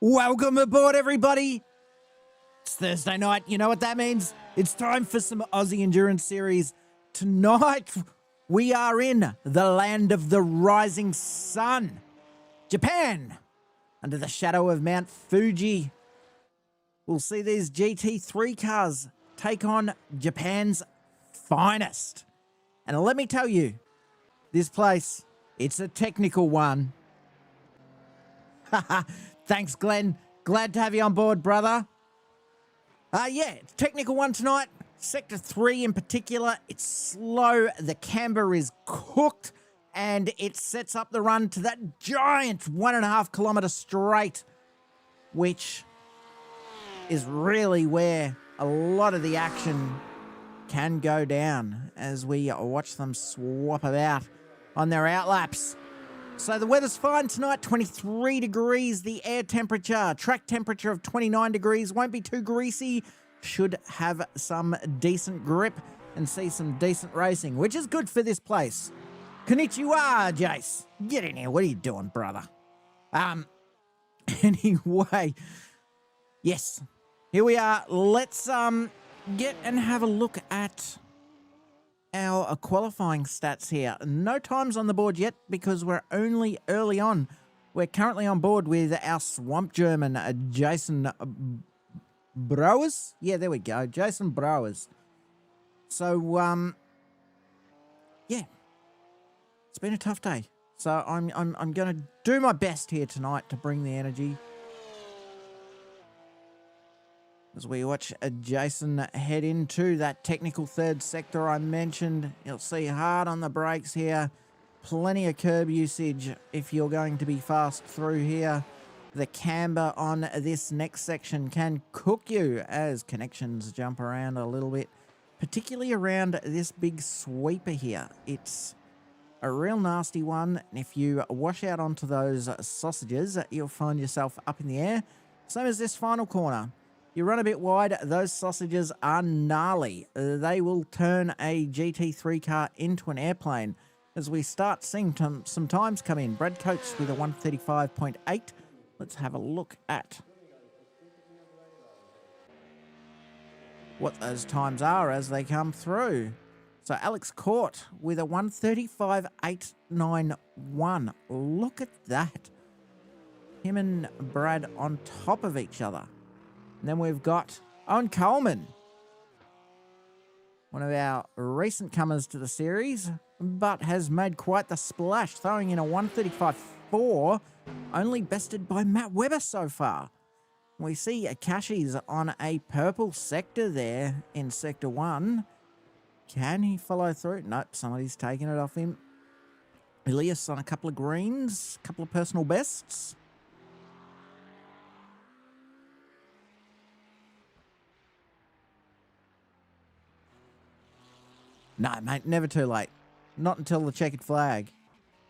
Welcome aboard, everybody. It's Thursday night. You know what that means? It's time for some Aussie Endurance Series. Tonight, we are in the land of the rising sun, Japan, under the shadow of Mount Fuji. We'll see these GT3 cars take on Japan's finest. And let me tell you, this place, it's a technical one. Haha. Thanks, Glenn. Glad to have you on board, brother. Yeah, it's technical one tonight. Sector 3 in particular, it's slow. The camber is cooked, and it sets up the run to that giant 1.5 kilometer straight, which is really where a lot of the action can go down as we watch them swap about on their outlaps. So the weather's fine tonight, 23 degrees, the air temperature, track temperature of 29 degrees, won't be too greasy, should have some decent grip and see some decent racing, which is good for this place. Konnichiwa, Jace. Get in here, what are you doing, brother? Anyway, yes, here we are. Let's get and have a look at our qualifying stats here. No times on the board yet because we're only early on. We're currently on board with our Swamp German, Jason Brouwers. Yeah, there we go, Jason Brouwers. So, yeah, it's been a tough day. So I'm going to do my best here tonight to bring the energy. As we watch Jason head into that technical third sector I mentioned, you'll see hard on the brakes here. Plenty of curb usage if you're going to be fast through here. The camber on this next section can cook you as connections jump around a little bit, particularly around this big sweeper here. It's a real nasty one, and if you wash out onto those sausages, you'll find yourself up in the air. Same as this final corner. You run a bit wide, those sausages are gnarly. They will turn a GT3 car into an airplane. As we start seeing some times come in. Brad Coates with a 135.8. Let's have a look at what those times are as they come through. So Alex Court with a 135.891. Look at that. Him and Brad on top of each other. And then we've got Owen Coleman, one of our recent comers to the series, but has made quite the splash, throwing in a 135.4, only bested by Matt Webber so far. We see Akashi's on a purple sector there in Sector 1. Can he follow through? Nope, somebody's taking it off him. Elias on a couple of greens, a couple of personal bests. No, mate, never too late. Not until the checkered flag.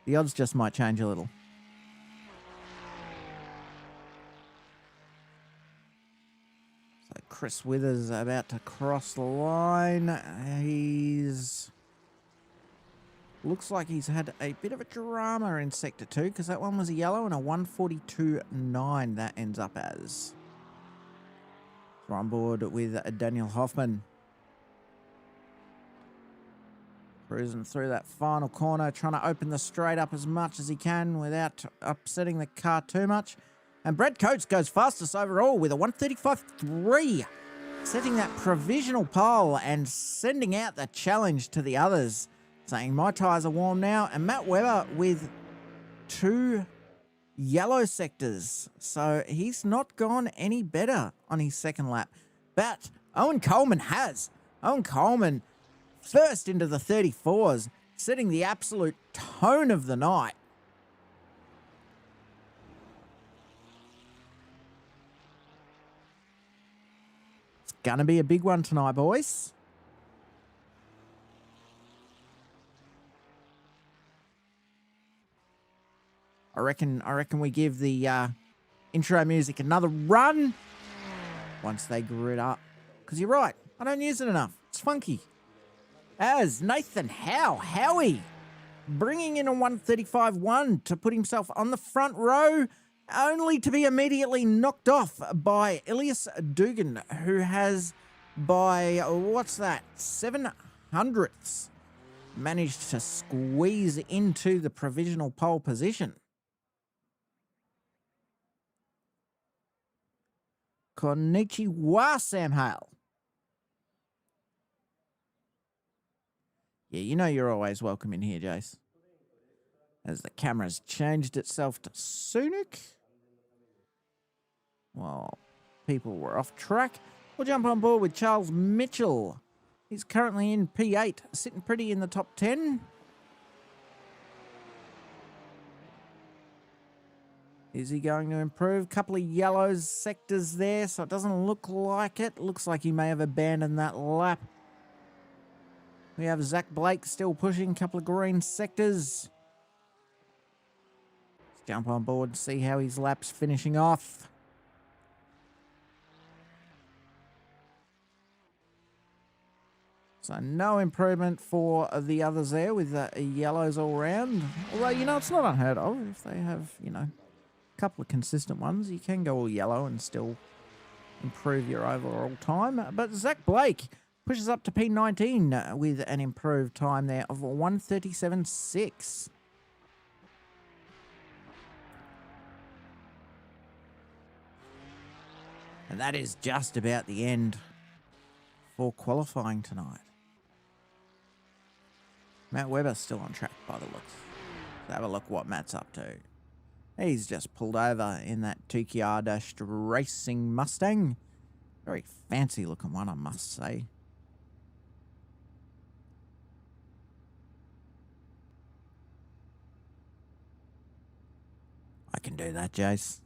The odds just might change a little. So Chris Withers about to cross the line. Looks like he's had a bit of a drama in Sector 2 because that one was a yellow and a 142.9 that ends up as. We're on board with Daniel Hoffman. Cruising through that final corner, trying to open the straight up as much as he can without upsetting the car too much. And Brad Coates goes fastest overall with a 135.3, setting that provisional pole and sending out the challenge to the others, saying my tyres are warm now. And Matt Webber with 2 yellow sectors, so he's not gone any better on his second lap. But Owen Coleman has. Owen Coleman first into the 34s, setting the absolute tone of the night. It's gonna be a big one tonight, boys. I reckon we give the intro music another run once they grid up. Because you're right, I don't use it enough. It's funky. As Nathan Howie, bringing in a 135.1 to put himself on the front row only to be immediately knocked off by Elias Dugan, who has, by, what's that, 7/100ths, managed to squeeze into the provisional pole position. Konnichiwa, Sam Hale. Yeah, you know you're always welcome in here, Jace. As the camera's changed itself to Sunik. Well, people were off track. We'll jump on board with Charles Mitchell. He's currently in P8, sitting pretty in the top 10. Is he going to improve? Couple of yellows sectors there, so it doesn't look like it. Looks like he may have abandoned that lap. We have Zach Blake still pushing, couple of green sectors. Let's jump on board and see how his lap's finishing off. So no improvement for the others there with yellows all round. Although, you know, it's not unheard of. If they have, you know, a couple of consistent ones, you can go all yellow and still improve your overall time. But Zach Blake pushes up to P19 with an improved time there of 1:37.6. And that is just about the end for qualifying tonight. Matt Webber still on track by the looks. Let's have a look what Matt's up to. He's just pulled over in that Tukiar Racing Mustang. Very fancy looking one, I must say. I can do that, Jace.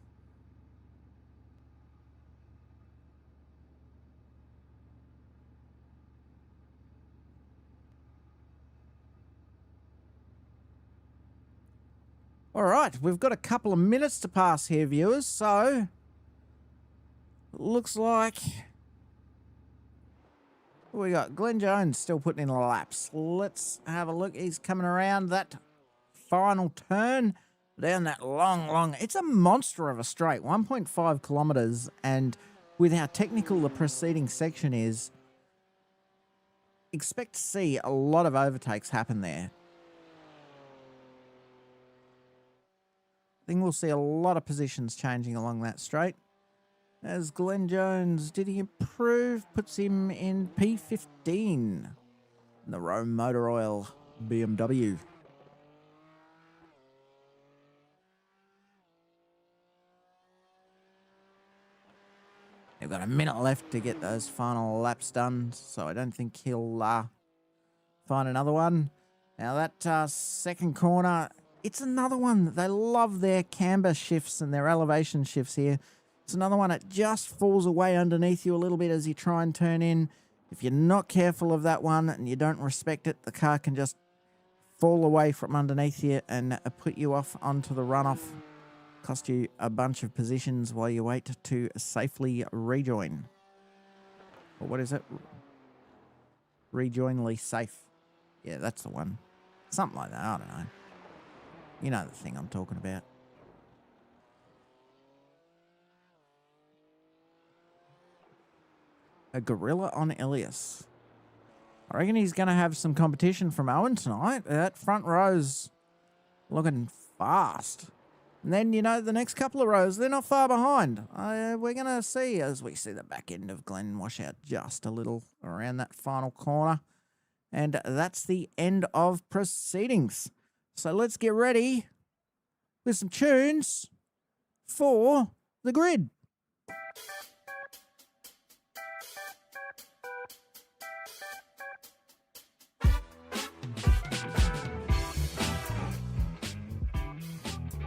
All right, we've got a couple of minutes to pass here, viewers, so looks like we got Glenn Jones still putting in laps. Let's have a look. He's coming around that final turn down that long, it's a monster of a straight, 1.5 kilometers, and with how technical the preceding section is, expect to see a lot of overtakes happen there. I think we'll see a lot of positions changing along that straight. As Glenn Jones, did he improve? Puts him in P15. The Rome Motor Oil BMW. They've got a minute left to get those final laps done, so I don't think he'll find another one. Now that second corner, it's another one. They love their camber shifts and their elevation shifts here. It's another one that just falls away underneath you a little bit as you try and turn in. If you're not careful of that one and you don't respect it, the car can just fall away from underneath you and put you off onto the runoff. Cost you a bunch of positions while you wait to safely rejoin. Or what is it? Rejoinly safe. Yeah, that's the one. Something like that. I don't know. You know the thing I'm talking about. A gorilla on Elias. I reckon he's going to have some competition from Owen tonight. That front row's looking fast. And then, you know, the next couple of rows, they're not far behind. We're going to see as we see the back end of Glenn wash out just a little around that final corner. And that's the end of proceedings. So let's get ready with some tunes for the grid.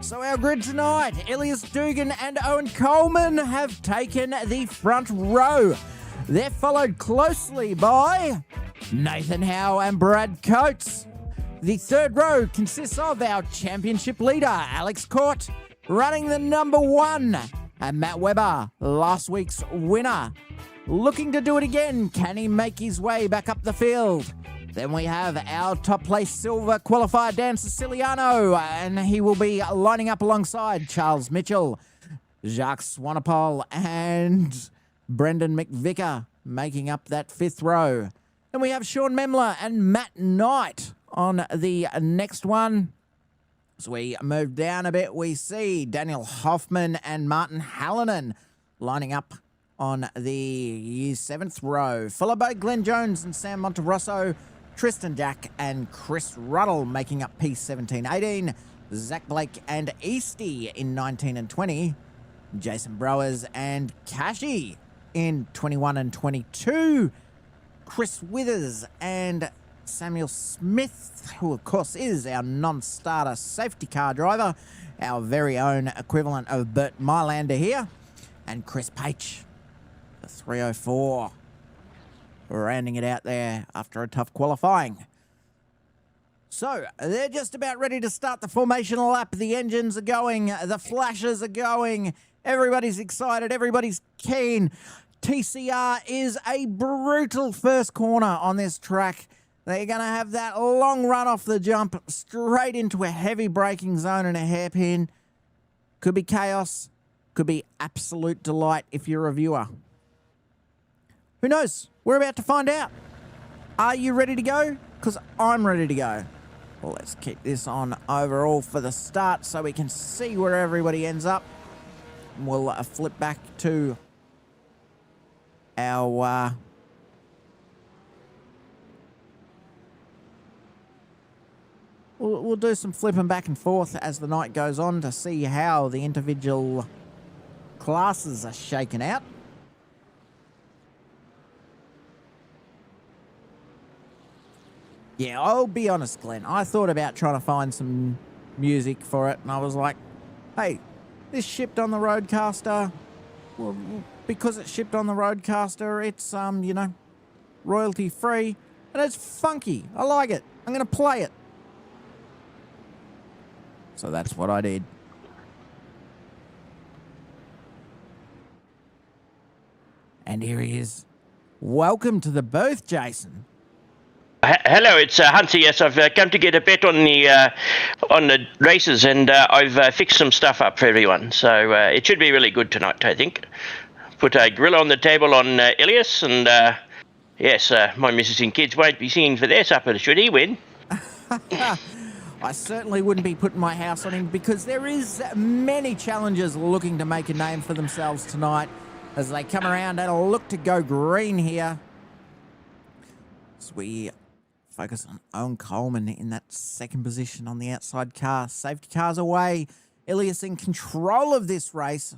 So our grid tonight, Elias Dugan and Owen Coleman have taken the front row. They're followed closely by Nathan Howe and Brad Coates. The third row consists of our championship leader, Alex Court, running the number one, and Matt Webber, last week's winner. Looking to do it again, can he make his way back up the field? Then we have our top place silver qualifier, Dan Siciliano, and he will be lining up alongside Charles Mitchell. Jacques Swanepoel and Brendan McVicker making up that 5th row. Then we have Sean Memler and Matt Knight on the next one. As we move down a bit, we see Daniel Hoffman and Martin Hallinan lining up on the 7th row, followed by Glenn Jones and Sam Monterosso, Tristan Jack and Chris Ruddle making up P17-18, Zach Blake and Easty in 19 and 20, Jason Browers and Kashi in 21 and 22, Chris Withers and Samuel Smith, who of course is our non-starter safety car driver, our very own equivalent of Bert Mylander here, and Chris Page, the 304, rounding it out there after a tough qualifying. So, they're just about ready to start the formation lap. The engines are going, the flashes are going, everybody's excited, everybody's keen. TCR is a brutal first corner on this track. They're going to have that long run off the jump straight into a heavy braking zone and a hairpin. Could be chaos. Could be absolute delight if you're a viewer. Who knows? We're about to find out. Are you ready to go? Because I'm ready to go. Well, let's keep this on overall for the start so we can see where everybody ends up. We'll flip back to our... We'll do some flipping back and forth as the night goes on to see how the individual classes are shaken out. Yeah, I'll be honest, Glenn. I thought about trying to find some music for it, and I was like, hey, this shipped on the Roadcaster. Well, because it's shipped on the Roadcaster, it's, you know, royalty-free, and it's funky. I like it. I'm going to play it. So that's what I did. And here he is. Welcome to the booth, Jason. Hello, it's Hunter. Yes, I've come to get a bet on the races, and I've fixed some stuff up for everyone. So it should be really good tonight, I think. Put a grill on the table on Elias, and yes, my missus and kids won't be singing for their supper, should he win? I certainly wouldn't be putting my house on him, because there is many challengers looking to make a name for themselves tonight as they come around and look to go green here. As we focus on Owen Coleman in that second position on the outside car. Safety car's away. Elias in control of this race.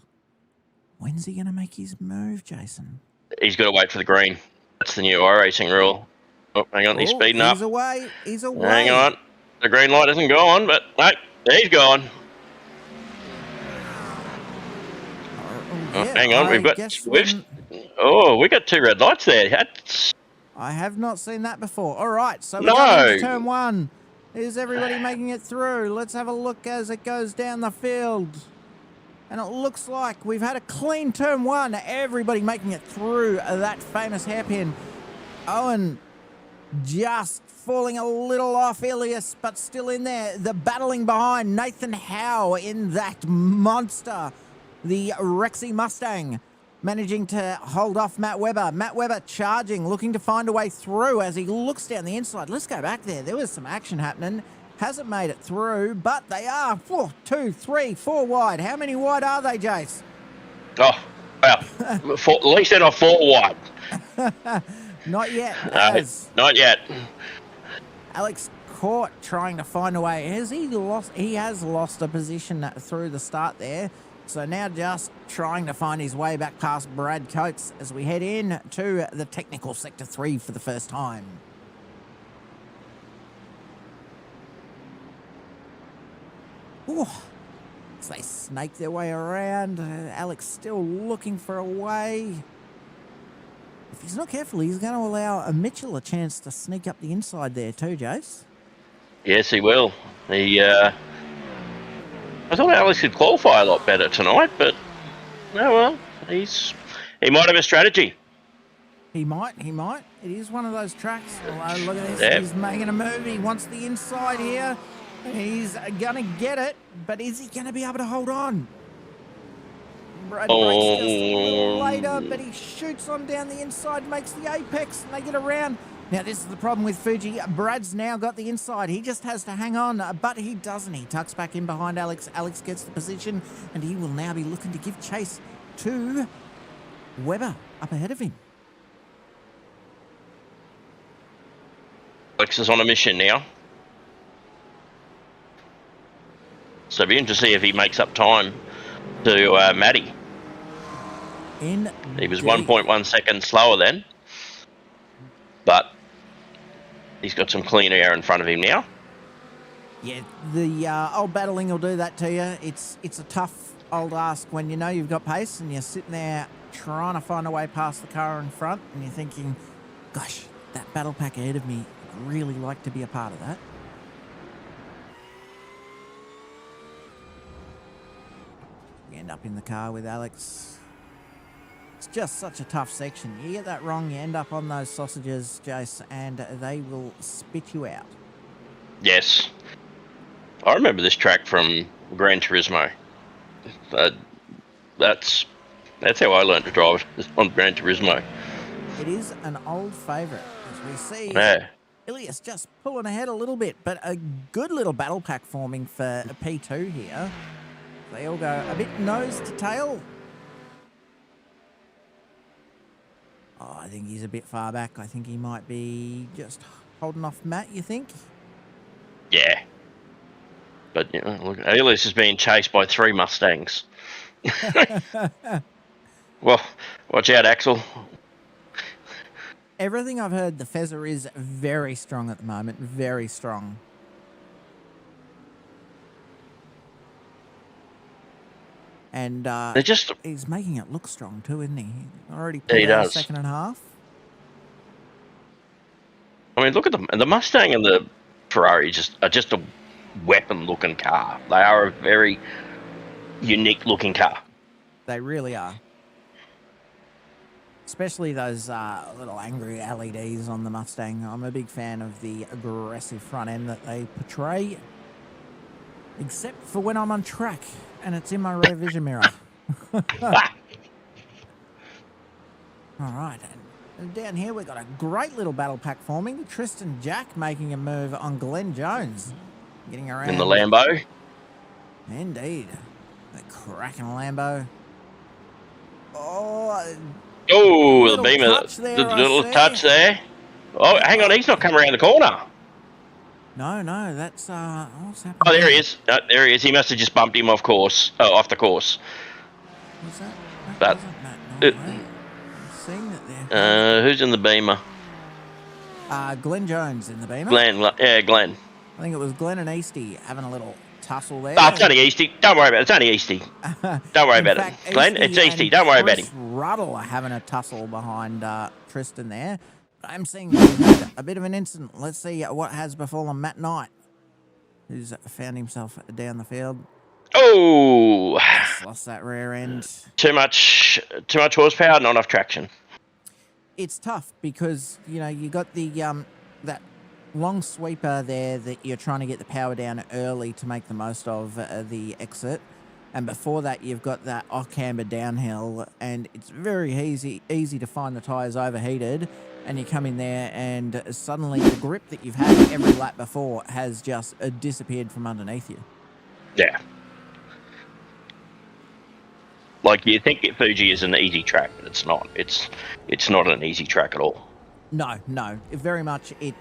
When's he going to make his move, Jason? He's got to wait for the green. That's the new iRacing rule. Oh, hang on, he's speeding up. He's away. He's away. Hang on. The green light hasn't gone, but no, he's gone. Yeah, hang on, we've got two red lights there. I have not seen that before. All right, so we're going into turn one. Is everybody making it through? Let's have a look as it goes down the field. And it looks like we've had a clean turn one. Everybody making it through that famous hairpin. Owen just falling a little off Elias, but still in there. The battling behind Nathan Howe in that monster. The Rexy Mustang managing to hold off Matt Webber. Matt Webber charging, looking to find a way through as he looks down the inside. Let's go back there. There was some action happening. Hasn't made it through, but they are 4, 2, 3, 4 wide. How many wide are they, Jace? Oh, well, at least they're not 4 wide. Not yet. Not yet. Alex Court trying to find a way. Has he lost? He has lost a position through the start there. So now just trying to find his way back past Brad Coates as we head in to the technical sector 3 for the first time. Ooh. As they snake their way around, Alex still looking for a way. If he's not careful, he's going to allow a Mitchell a chance to sneak up the inside there too, Jace. Yes, he will. I thought Alex could qualify a lot better tonight, but oh well, he might have a strategy. He might. It is one of those tracks. Oh, look at this. Yep. He's making a move. He wants the inside here. He's going to get it, but is he going to be able to hold on? Brad brakes just a little later, but Oh, he shoots on down the inside, makes the apex, and they get around. Now, this is the problem with Fuji. Brad's now got the inside. He just has to hang on, but he doesn't. He tucks back in behind Alex. Alex gets the position, and he will now be looking to give chase to Webber up ahead of him. Alex is on a mission now. So it'll be interesting to see if he makes up time to Matty. He was 1.1 seconds slower then. But he's got some clean air in front of him now. Yeah, the old battling will do that to you. It's a tough old ask when you know you've got pace and you're sitting there trying to find a way past the car in front and you're thinking, gosh, that battle pack ahead of me, I'd really like to be a part of that. We end up in the car with Alex. It's just such a tough section. You get that wrong, you end up on those sausages, Jace, and they will spit you out. Yes. I remember this track from Gran Turismo. That's how I learned to drive on Gran Turismo. It is an old favourite, as we see. Yeah. Ilias just pulling ahead a little bit, but a good little battle pack forming for P2 here. They all go a bit nose to tail. Oh, I think he's a bit far back. I think he might be just holding off Matt, you think? Yeah. But, you know, look, Elias is being chased by 3 Mustangs. Well, watch out, Axel. Everything I've heard, the Fezzer is very strong at the moment. Very strong. And They're just... he's making it look strong too, isn't he? Already Yeah, he pulled out a does. second and a half. I mean, look at them. And the Mustang and the Ferrari are just a weapon-looking car. They are a very unique-looking car. They really are. Especially those little angry LEDs on the Mustang. I'm a big fan of the aggressive front end that they portray. Except for when I'm on track and it's in my rear vision mirror. All right. And down here we've got a great little battle pack forming. Tristan Jack making a move on Glenn Jones. Getting around. In the Lambo. Indeed. The cracking Lambo. Oh, Oh, the beam of touch there, the I little see. touch there. Oh, hang on, he's not coming around the corner. No, that's what's happening? Oh, there he is. There he is. He must have just bumped him off course. Oh, off the course. Was that But wasn't Matt Norway. I'm seeing that there. who's in the Beamer? Glenn Jones in the Beamer. Glenn. Yeah, Glenn. I think it was Glenn and Easty having a little tussle there. Oh, it's only Easty. Don't worry about it. It's only Easty. Don't worry about it. Glenn, it's Easty. Don't worry about him. Ruddle are having a tussle behind Tristan there. But I'm seeing we've had a bit of an incident. Let's see what has befallen Matt Knight, who's found himself down the field. Oh, Just lost that rear end. too much horsepower, not enough traction. It's tough because, you know, you got the that long sweeper there that you're trying to get the power down early to make the most of the exit. And before that, you've got that off-camber downhill, and it's very easy to find the tyres overheated, and you come in there, and suddenly the grip that you've had every lap before has just disappeared from underneath you. Yeah. Like, you think Fuji is an easy track, but it's not. It's not an easy track at all. No, very much. It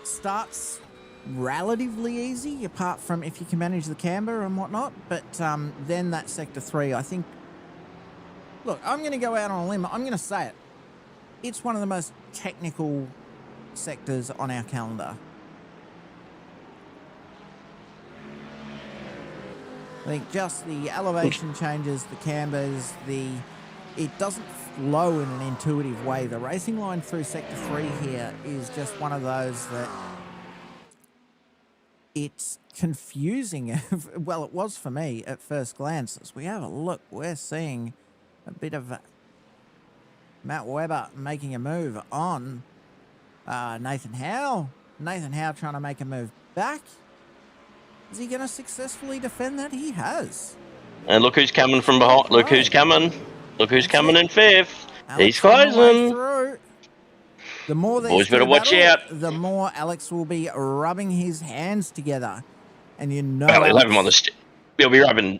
starts relatively easy, apart from if you can manage the camber and whatnot. But then that Sector 3, I think... Look, I'm going to go out on a limb. I'm going to say it. It's one of the most technical sectors on our calendar. I think just the elevation changes, the cambers, it doesn't flow in an intuitive way. The racing line through Sector 3 here is just one of those that it's confusing. Well, it was for me at first glance. As we have a look, we're seeing a bit of Matt Webber making a move on Nathan Howe. Nathan Howe trying to make a move back. Is he going to successfully defend that? He has. And look who's coming from behind. Look who's coming. Look who's That's coming it. in fifth. He's Alex on the way closing. through. The more these Boys better two watch battle, out. the more Alex will be rubbing his hands together. And you know Well, he'll have Alex... him on the.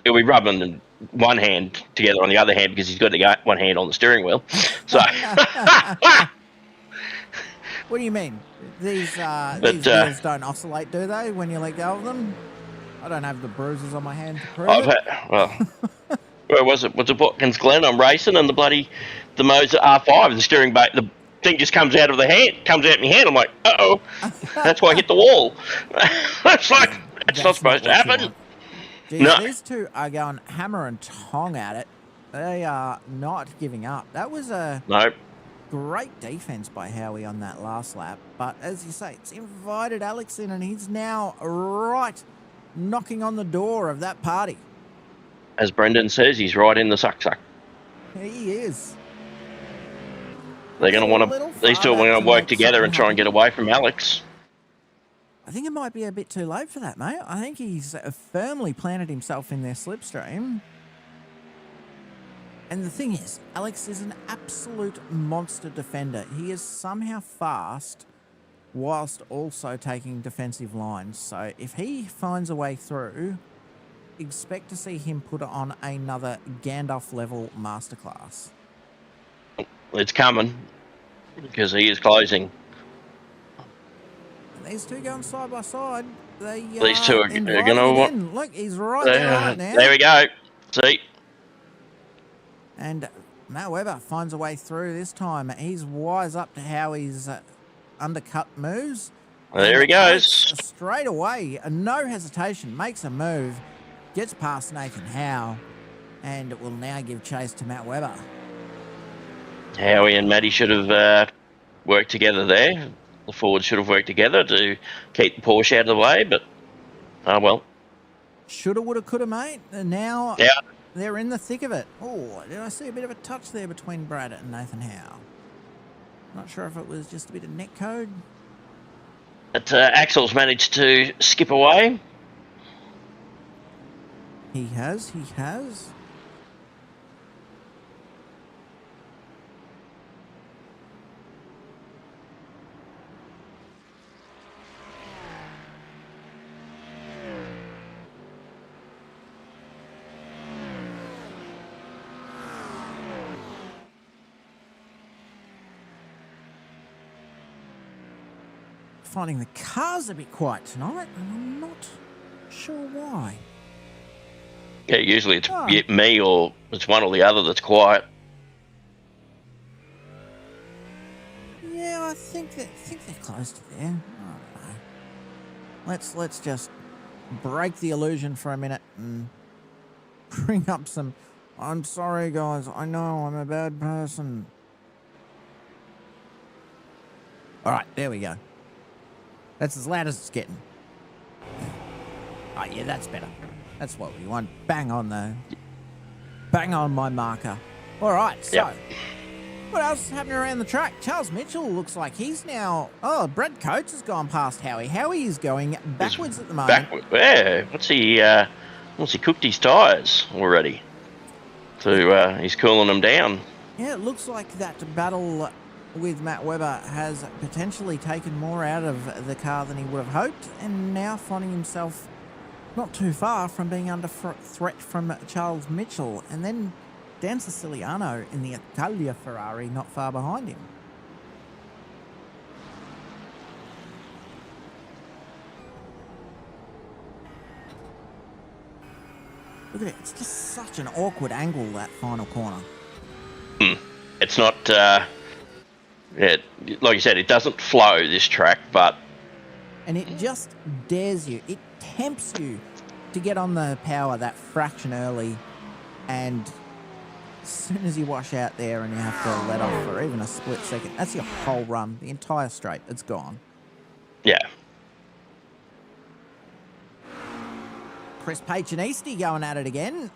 He'll be rubbing one hand together on the other hand because he's got one hand on the steering wheel. So. What do you mean? These But, wheels don't oscillate, do they, when you let go of them? I don't have the bruises on my hand to prove I've it. had, well, where was it? Was it Watkins Glen? I'm racing, and the Moser R5, the steering the thing just comes out of the hand, comes out in my hand. I'm like, uh-oh, that's why I hit the wall. It's like, that's not supposed to happen. Geez, No. these two are going hammer and tong at it. They are not giving up. That was a great defense by Howie on that last lap. But as you say, it's invited Alex in, and he's now right knocking on the door of that party. As Brendan says, he's right in the suck. He is. They're going to want to. These two are going to work together and try and get away from Alex. I think it might be a bit too late for that, mate. I think he's firmly planted himself in their slipstream. And the thing is, Alex is an absolute monster defender. He is somehow fast whilst also taking defensive lines. So if he finds a way through, expect to see him put on another Gandalf level masterclass. It's coming because he is closing. And these two going side by side. These two are going to... Look, he's right there right now. There we go. See? And Matt Webber finds a way through this time. He's wise up to how he's undercut moves. There he goes. Straight away, no hesitation, makes a move, gets past Nathan Howe, and will now give chase to Matt Webber. Howie and Matty should have worked together there. The forwards should have worked together to keep the Porsche out of the way, but oh well. Shoulda, woulda, coulda, mate. And now they're in the thick of it. Oh, did I see a bit of a touch there between Brad and Nathan Howe? Not sure if it was just a bit of net code. But Axel's managed to skip away. He has. Finding the cars a bit quiet tonight, and I'm not sure why. Yeah, usually it's me or it's one or the other that's quiet. Yeah, I think they're close to there. I don't know. Let's just break the illusion for a minute and bring up some. I'm sorry, guys. I know I'm a bad person. All right, there we go. That's as loud as it's getting. Oh, yeah, that's better. That's what we want. Bang on my marker. All right, so what else is happening around the track? Charles Mitchell looks like he's now... Oh, Brad Coates has gone past Howie. Howie is going backwards at the moment. Yeah, what's he cooked his tyres already? So he's cooling them down. Yeah, it looks like that battle with Matt Webber has potentially taken more out of the car than he would have hoped, and now finding himself not too far from being under threat from Charles Mitchell, and then Dan Siciliano in the Italia Ferrari not far behind him. Look at it, it's just such an awkward angle, that final corner. It's not... like you said, it doesn't flow, this track, but... And it just dares you. It tempts you to get on the power that fraction early, and as soon as you wash out there and you have to let off for even a split second, that's your whole run. The entire straight, it's gone. Yeah. Chris Page and Easty going at it again.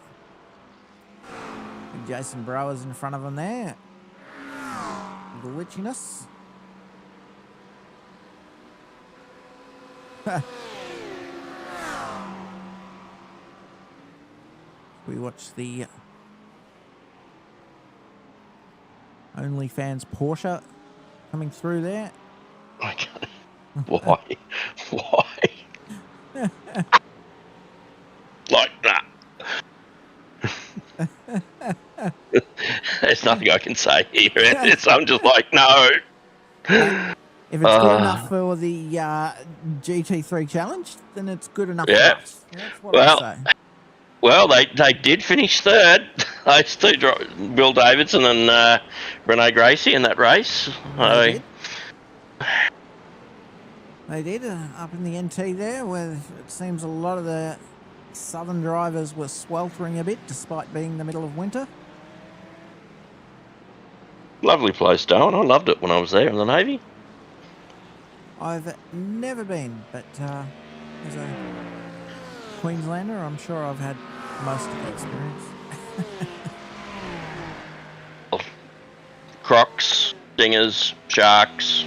Jason Brower's in front of him there. Glitchiness. We watch the OnlyFans Porsche coming through there. Okay. Why? Why? Like that. There's nothing I can say here. I'm just like, no. Hey, if it's good enough for the GT3 challenge, then it's good enough for Yeah. us. That's what I say. Well, they did finish third. Those two, Will Davidson and Rene Gracie in that race. They did up in the NT there, where it seems a lot of the southern drivers were sweltering a bit despite being the middle of winter. Lovely place, Darwin. I loved it when I was there in the Navy. I've never been, but as a Queenslander, I'm sure I've had most of the experience. Crocs, dingers, sharks.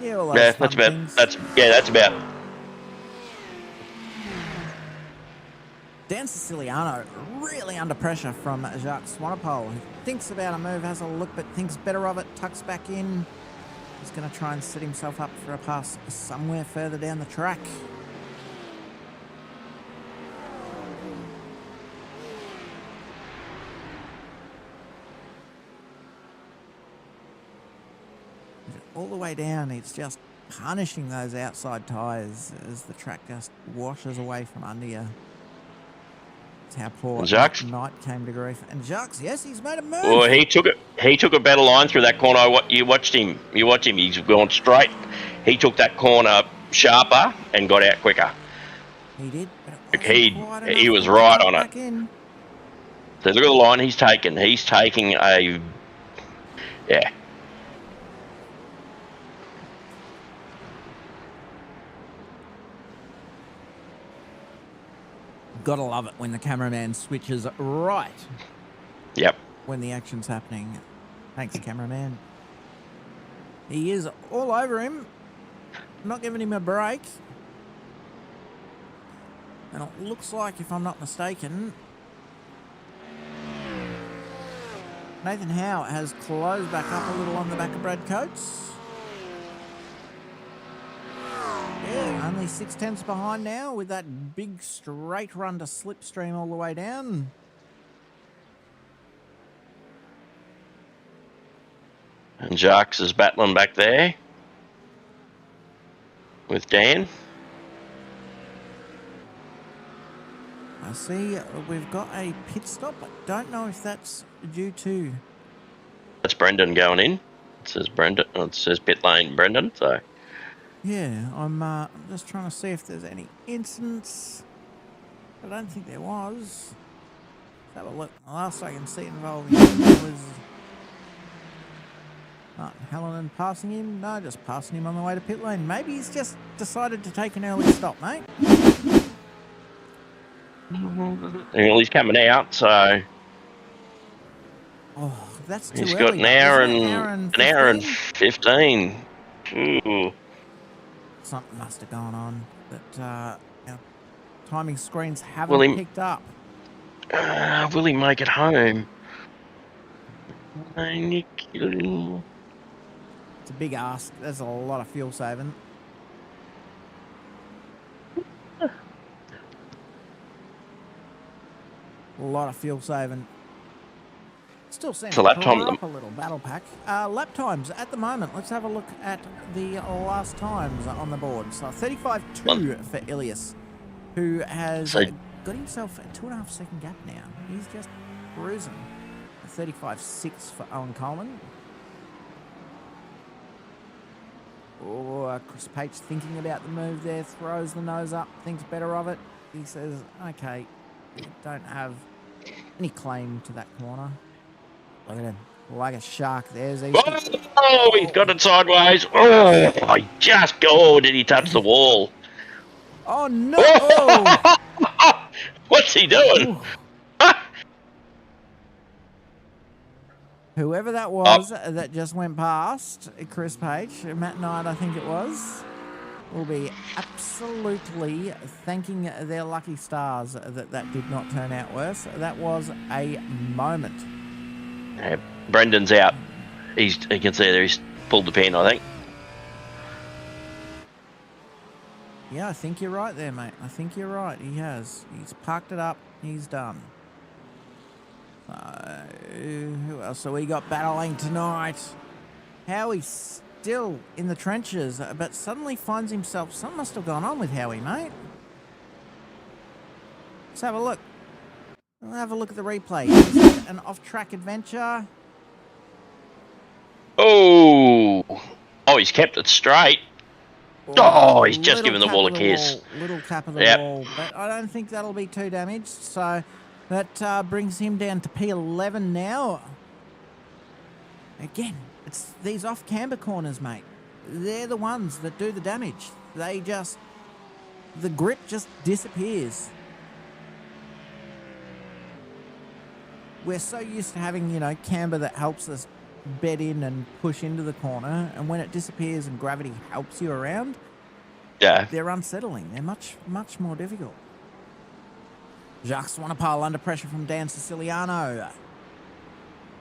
Yeah, all those fun things. That's about. Dan Siciliano really under pressure from Jacques Swanepoel, who thinks about a move, has a look, but thinks better of it, tucks back in. He's going to try and set himself up for a pass somewhere further down the track. All the way down, it's just punishing those outside tyres as the track just washes away from under you. That's how poor Knight came to grief. And Jacques, yes, he's made a move. Well, he took a better line through that corner. You watched him. He's gone straight. He took that corner sharper and got out quicker. He did. He was right on it. So look at the line he's taken. He's taking a Gotta love it when the cameraman switches right. Yep. When the action's happening. Thanks, cameraman. He is all over him. Not giving him a break. And it looks like, if I'm not mistaken, Nathan Howe has closed back up a little on the back of Brad Coates. Yeah, only 6/10 behind now with that big straight run to slipstream all the way down. And Jacques is battling back there with Dan. I see we've got a pit stop. I don't know if that's due to... That's Brendan going in. It says Brendan. It says pit lane Brendan, so... Yeah, I'm just trying to see if there's any incidents. I don't think there was. Let's have a look. The last I can see involving him was Martin Hallinan passing him. No, just passing him on the way to pit lane. Maybe he's just decided to take an early stop, mate. Well, he's coming out, so... Oh, that's too early. He's got an hour and 15. Ooh. Something must have gone on that our timing screens haven't picked up. Will he make it home? It's a big ask. There's a lot of fuel saving. A lot of fuel saving. Still seems lap time up a little battle pack. Lap times at the moment. Let's have a look at the last times on the board. So 35.2 for Ilias, who has got himself a 2.5 second gap now. He's just cruising. 35.6 for Owen Coleman. Oh, Chris Page thinking about the move there, throws the nose up, thinks better of it. He says, okay, you don't have any claim to that corner. Look at him, like a shark. There's he's got it sideways. Did he touch the wall? Oh, no! What's he doing? Whoever that was that just went past, Chris Page, Matt Knight, I think it was. will be absolutely thanking their lucky stars that that did not turn out worse. That was a moment. Brendan's out. You can see there he's pulled the pin, I think. Yeah, I think you're right there, mate. I think you're right. He has. He's parked it up. He's done. Who else? So we got battling tonight. Howie's still in the trenches, but suddenly finds himself... Something must have gone on with Howie, mate. Let's have a look. We'll have a look at the replay. He's had an off-track adventure. Oh, he's kept it straight. Oh, he's just given the wall a kiss. Little cap of the wall, but I don't think that'll be too damaged. So that brings him down to P11 now. Again, it's these off-camber corners, mate. They're the ones that do the damage. They just... The grip just disappears. We're so used to having, you know, camber that helps us bed in and push into the corner, and when it disappears and gravity helps you around, they're unsettling. They're much, much more difficult. Jacques Swanepoel under pressure from Dan Siciliano.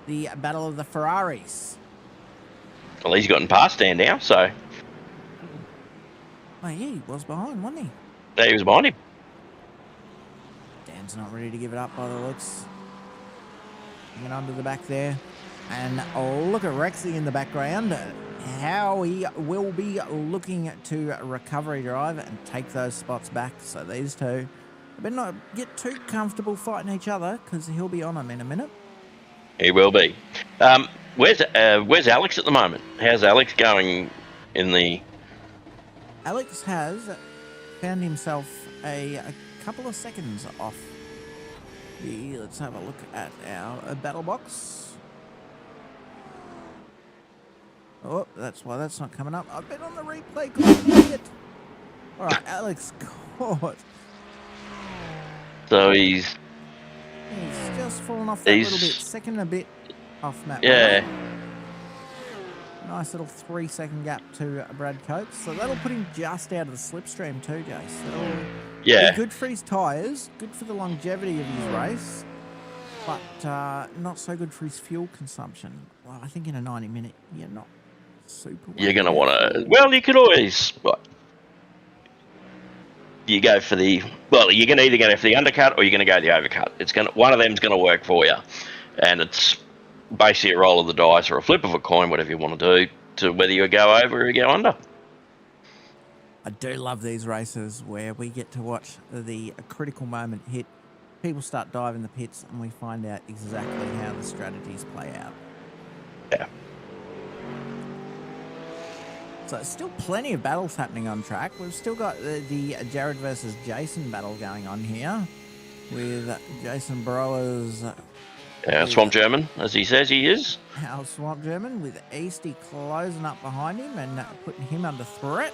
The battle of the Ferraris. Well, he's gotten past Dan now, so... Oh, yeah, he was behind, wasn't he? Yeah, he was behind him. Dan's not ready to give it up by the looks. Hanging on to the back there. And look at Rexy in the background. How he will be looking to recovery drive and take those spots back. So these two better not get too comfortable fighting each other, because he'll be on them in a minute. He will be. Where's Alex at the moment? How's Alex going in the... Alex has found himself a couple of seconds off. Let's have a look at our battle box. Oh, that's why that's not coming up. I've been on the replay. God, all right, Alex caught. So he's just fallen off that little bit. Second a bit off Matt. Yeah. Brown. Nice little 3-second gap to Brad Coates. So that'll put him just out of the slipstream too, Jace. That'll be good for his tyres, good for the longevity of his race, but not so good for his fuel consumption. Well, I think in a 90-minute, you're not super... You're going to want to... Well, you could always... What? You go for the... Well, you're going to either go for the undercut or you're going to go the overcut. It's going to... One of them's going to work for you. And it's basically a roll of the dice or a flip of a coin, whatever you want to do, to whether you go over or you go under. I do love these races where we get to watch the critical moment hit. People start diving the pits and we find out exactly how the strategies play out. Yeah. So still plenty of battles happening on track. We've still got the Jared versus Jason battle going on here with Jason Brower's... Swamp German, as he says he is. Our Swamp German with Easty closing up behind him and putting him under threat.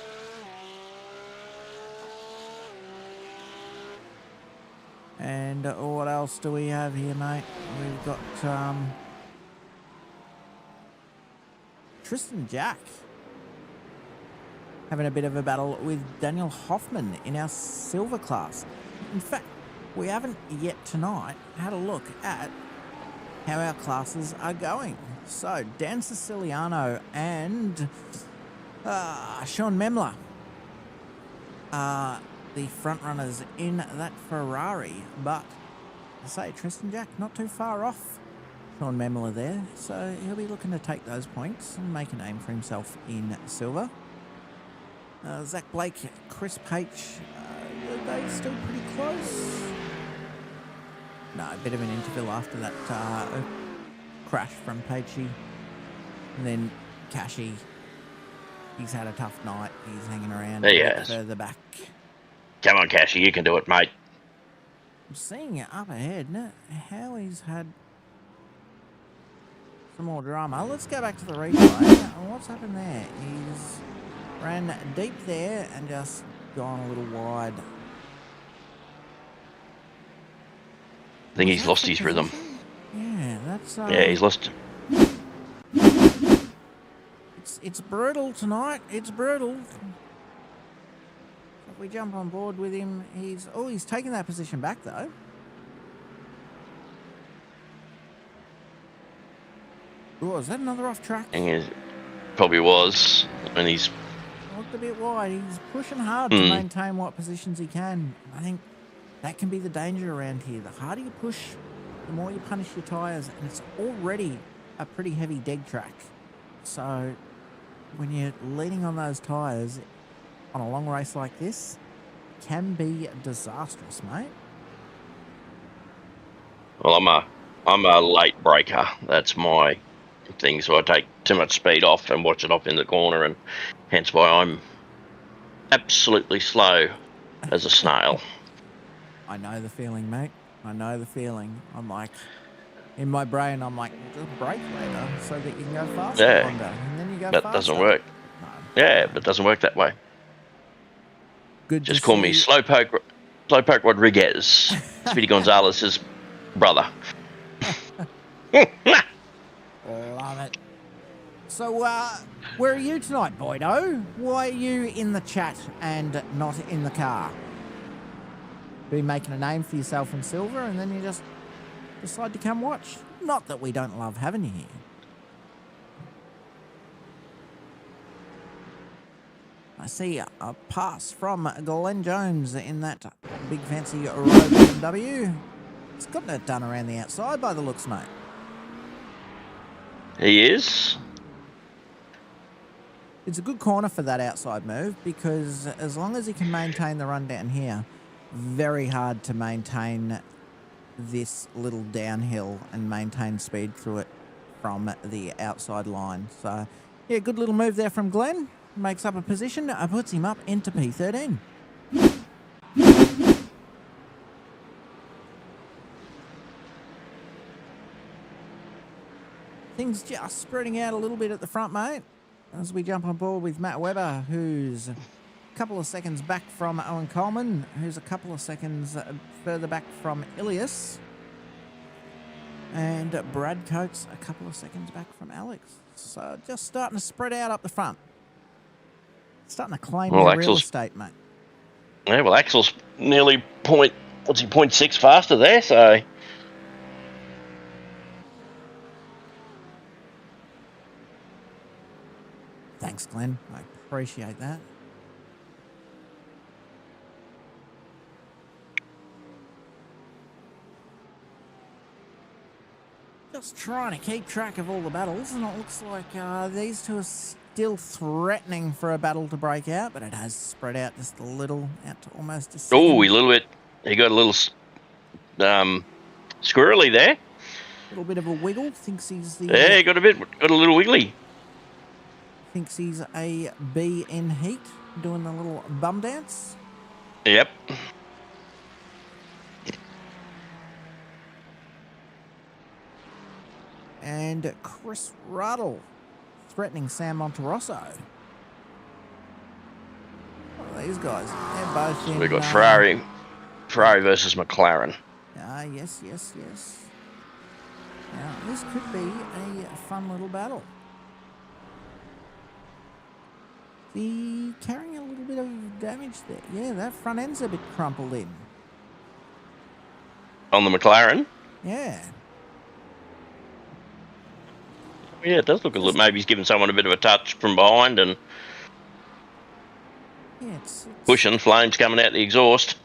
And what else do we have here, mate? We've got Tristan Jack having a bit of a battle with Daniel Hoffman in our silver class. In fact, we haven't yet tonight had a look at how our classes are going. So, Dan Siciliano and Sean Memler are the front runners in that Ferrari, but I say Tristan Jack not too far off Sean Memler there, so he'll be looking to take those points and make a name for himself in silver. Zach Blake, Chris Page, are they still pretty close? No, a bit of an interval after that crash from Pagey. And then Cashy, he's had a tough night. He's hanging around further back. Come on, Cashy, you can do it, mate. I'm seeing it up ahead. How he's had some more drama. Let's go back to the replay. What's happened there? He's ran deep there and just gone a little wide. I think he's lost his rhythm. Yeah, that's... yeah, he's lost. It's brutal tonight. It's brutal. we jump on board with him, he's taking that position back though. Oh, is that another off track? Probably was, and he's Looked a bit wide. He's pushing hard to maintain what positions he can. I think that can be the danger around here. The harder you push, the more you punish your tyres, and it's already a pretty heavy dead track. So when you're leaning on those tyres on a long race like this, it can be disastrous, mate. Well, I'm a late breaker. That's my thing. So I take too much speed off and watch it off in the corner, and hence why I'm absolutely slow as a snail. I know the feeling, mate. I know the feeling. I'm like, in my brain, I'm like, just brake later so that you can go faster longer, and then you go faster. That doesn't work. No. Yeah, but it doesn't work that way. Good. Just call me Slowpoke Rodriguez, Speedy Gonzalez's brother. Love it. So, where are you tonight, Boydo? Why are you in the chat and not in the car? Been making a name for yourself in silver, and then you just decide to come watch. Not that we don't love having you here. I see a pass from Glenn Jones in that big fancy road BMW. He's gotten it done around the outside by the looks, mate. He is. It's a good corner for that outside move because as long as he can maintain the run down here, very hard to maintain this little downhill and maintain speed through it from the outside line. So, yeah, good little move there from Glenn. Makes up a position, puts him up into P13. Things just spreading out a little bit at the front, mate, as we jump on board with Matt Webber, who's a couple of seconds back from Owen Coleman, who's a couple of seconds further back from Ilias, and Brad Coates a couple of seconds back from Alex. So just starting to spread out up the front. Starting to claim their real estate, mate. Yeah, well, Axel's nearly 0.6 faster there, so... Thanks, Glenn. I appreciate that. Just trying to keep track of all the battles, and it looks like these two are still threatening for a battle to break out, but it has spread out just a little, out to almost a second. Oh, a little bit. He got a little squirrely there. A little bit of a wiggle. Thinks he's the... Yeah, he got a little wiggly. Thinks he's a B in heat, doing the little bum dance. Yep. And Chris Ruddle threatening Sam Monterosso. What are these guys? They're both in... We got Ferrari versus McLaren. Yes. Now, this could be a fun little battle. The carrying a little bit of damage there. Yeah, that front end's a bit crumpled in. On the McLaren? Yeah. Yeah, it does look a little... Maybe he's giving someone a bit of a touch from behind and... Yeah, it's pushing, flames coming out the exhaust.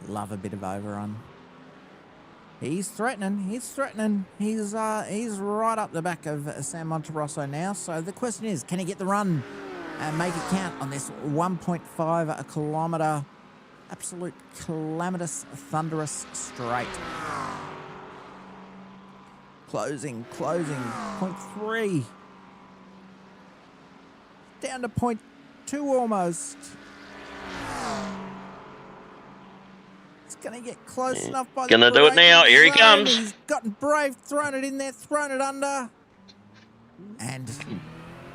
Love a bit of overrun. He's threatening. He's right up the back of Sam Monterosso now. So the question is, can he get the run and make it count on this 1.5 kilometre absolute calamitous, thunderous straight? Closing. 0.3. Down to 0.2 almost. It's going to get close enough by the... Gonna do it now. Here he comes. He's gotten brave, thrown it in there, thrown it under. And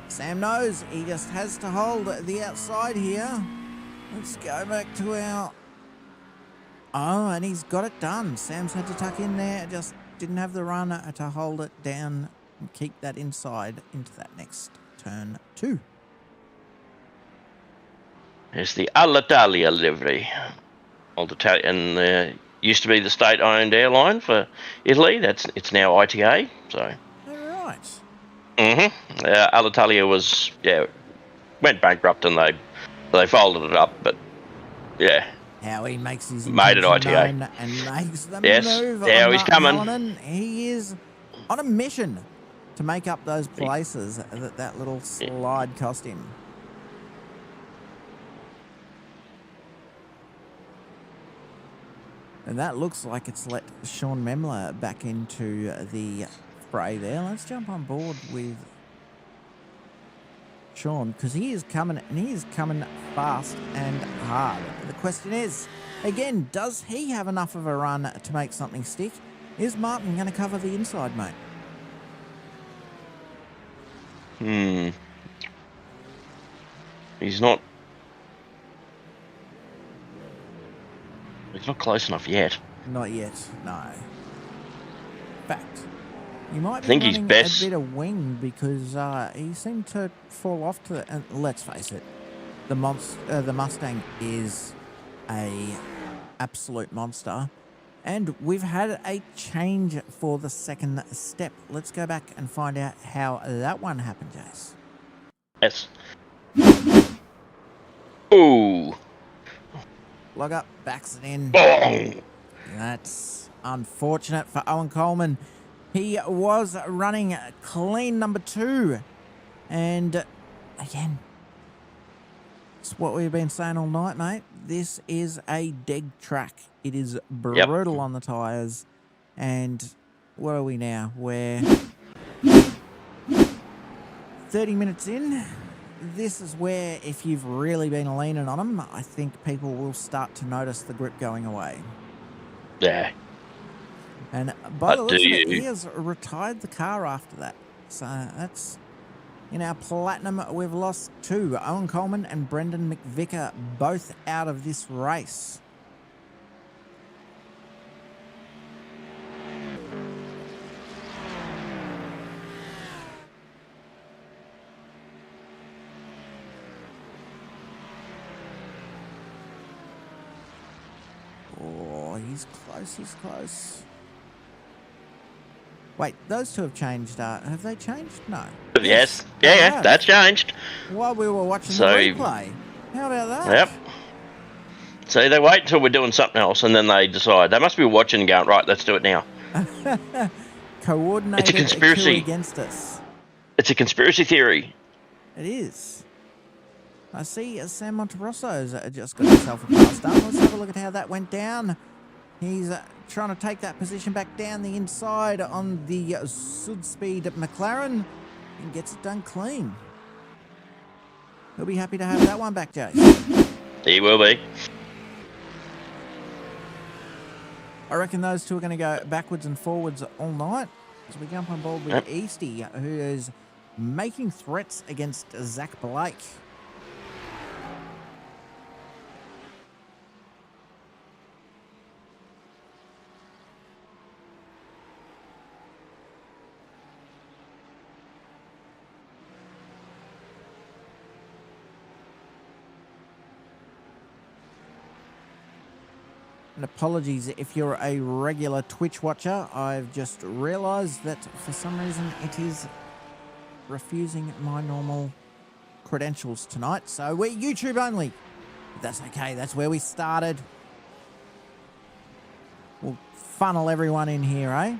Sam knows he just has to hold the outside here. Let's go back to our... Oh, and he's got it done. Sam's had to tuck in there, just didn't have the run to hold it down and keep that inside into that next turn 2. It's the Alitalia livery. Old Italian, used to be the state-owned airline for Italy. It's now ITA. So. All right. Alitalia was went bankrupt and they folded it up, but yeah. How he makes his Made it intention ITA. known and makes the Yes, move now on he's Martin coming. Hallinan. He is on a mission to make up those places that little slide cost him. And that looks like it's let Sean Memler back into the fray there. Let's jump on board with Sean, because he is coming, and he is coming fast and hard. The question is, again, does he have enough of a run to make something stick? Is Martin going to cover the inside, mate? He's not close enough yet. Not yet, no. Fact. He might be I think he's running best. a bit of wing because he seemed to fall off to it. And let's face it, the Mustang is a absolute monster. And we've had a change for the second step. Let's go back and find out how that one happened, Jace. Yes. Ooh. Log up, backs it in. Bong. That's unfortunate for Owen Coleman. He was running clean number 2. And again, it's what we've been saying all night, mate. This is a dead track. It is brutal on the tyres. And what are we now? We're 30 minutes in. This is where, if you've really been leaning on them, I think people will start to notice the grip going away. Yeah. And by the looks of it, he has retired the car after that. So that's, in our platinum, we've lost 2. Owen Coleman and Brendan McVicker, both out of this race. Oh, he's close, he's close. Wait, those two have changed. Have they changed? No. Yes. Yeah, that's changed. While we were watching the replay. How about that? Yep. So they wait until we're doing something else and then they decide. They must be watching and going, right, let's do it now. Coordinated It's a conspiracy against us. It's a conspiracy theory. It is. I see Sam Monterosso's just got himself a pass done. Let's have a look at how that went down. He's trying to take that position back down the inside on the Sudspeed McLaren and gets it done clean. He'll be happy to have that one back, Jace. He will be. I reckon those two are going to go backwards and forwards all night as we jump on board with Easty, who is making threats against Zach Blake. And apologies if you're a regular Twitch watcher. I've just realised that for some reason it is refusing my normal credentials tonight. So we're YouTube only. But that's okay. That's where we started. We'll funnel everyone in here, eh?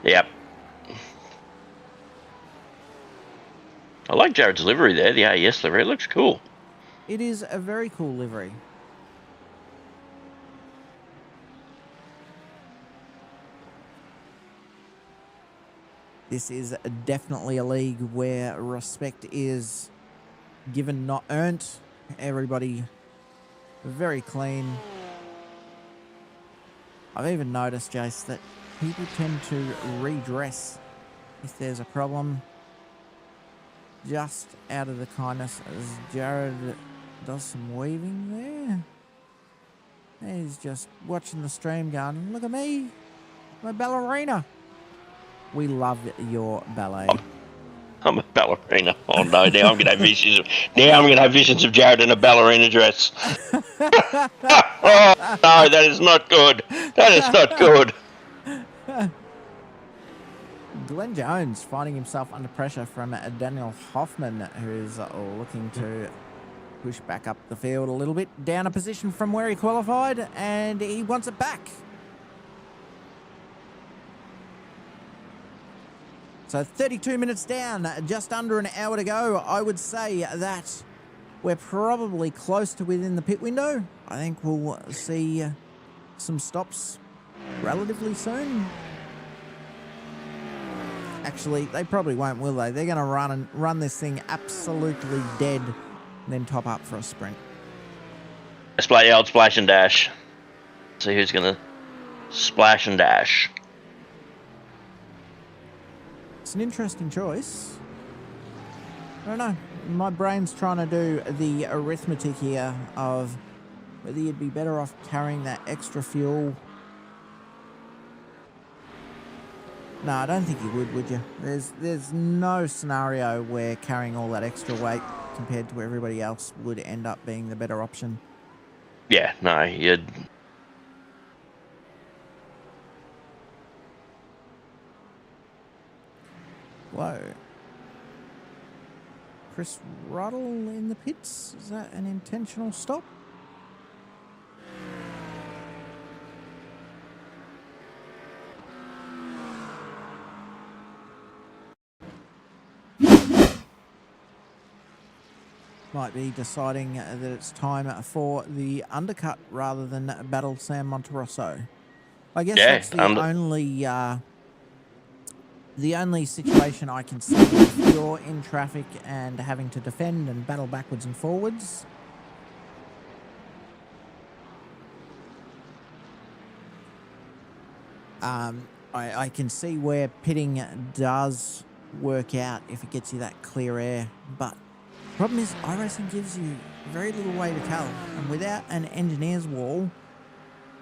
Yep. I like Jared's livery there, the AES livery. It looks cool. It is a very cool livery. This is definitely a league where respect is given, not earned. Everybody very clean. I've even noticed, Jace, that people tend to redress if there's a problem. Just out of the kindness as Jared does some weaving there. He's just watching the stream going, look at me, I'm a ballerina. We love your ballet. I'm a ballerina. Oh no! Now I'm gonna have visions. Now I'm gonna have visions of Jared in a ballerina dress. Oh no! That is not good. That is not good. Glenn Jones finding himself under pressure from Daniel Hoffman, who's looking to push back up the field a little bit, down a position from where he qualified, and he wants it back. So 32 minutes down, just under an hour to go. I would say that we're probably close to within the pit window. I think we'll see some stops relatively soon. Actually, they probably won't, will they? They're going to run this thing absolutely dead, and then top up for a sprint. Display the old splash and dash. See who's going to splash and dash. It's an interesting choice. I don't know. My brain's trying to do the arithmetic here of whether you'd be better off carrying that extra fuel. No, I don't think you would you? There's no scenario where carrying all that extra weight compared to everybody else would end up being the better option. Yeah, no, you'd... Whoa. Chris Ruddle in the pits? Is that an intentional stop? Might be deciding that it's time for the undercut rather than battle Sam Monterosso. I guess that's the only situation I can see if you're in traffic and having to defend and battle backwards and forwards. I can see where pitting does work out if it gets you that clear air, but the problem is iRacing gives you very little way to tell, and without an engineer's wall,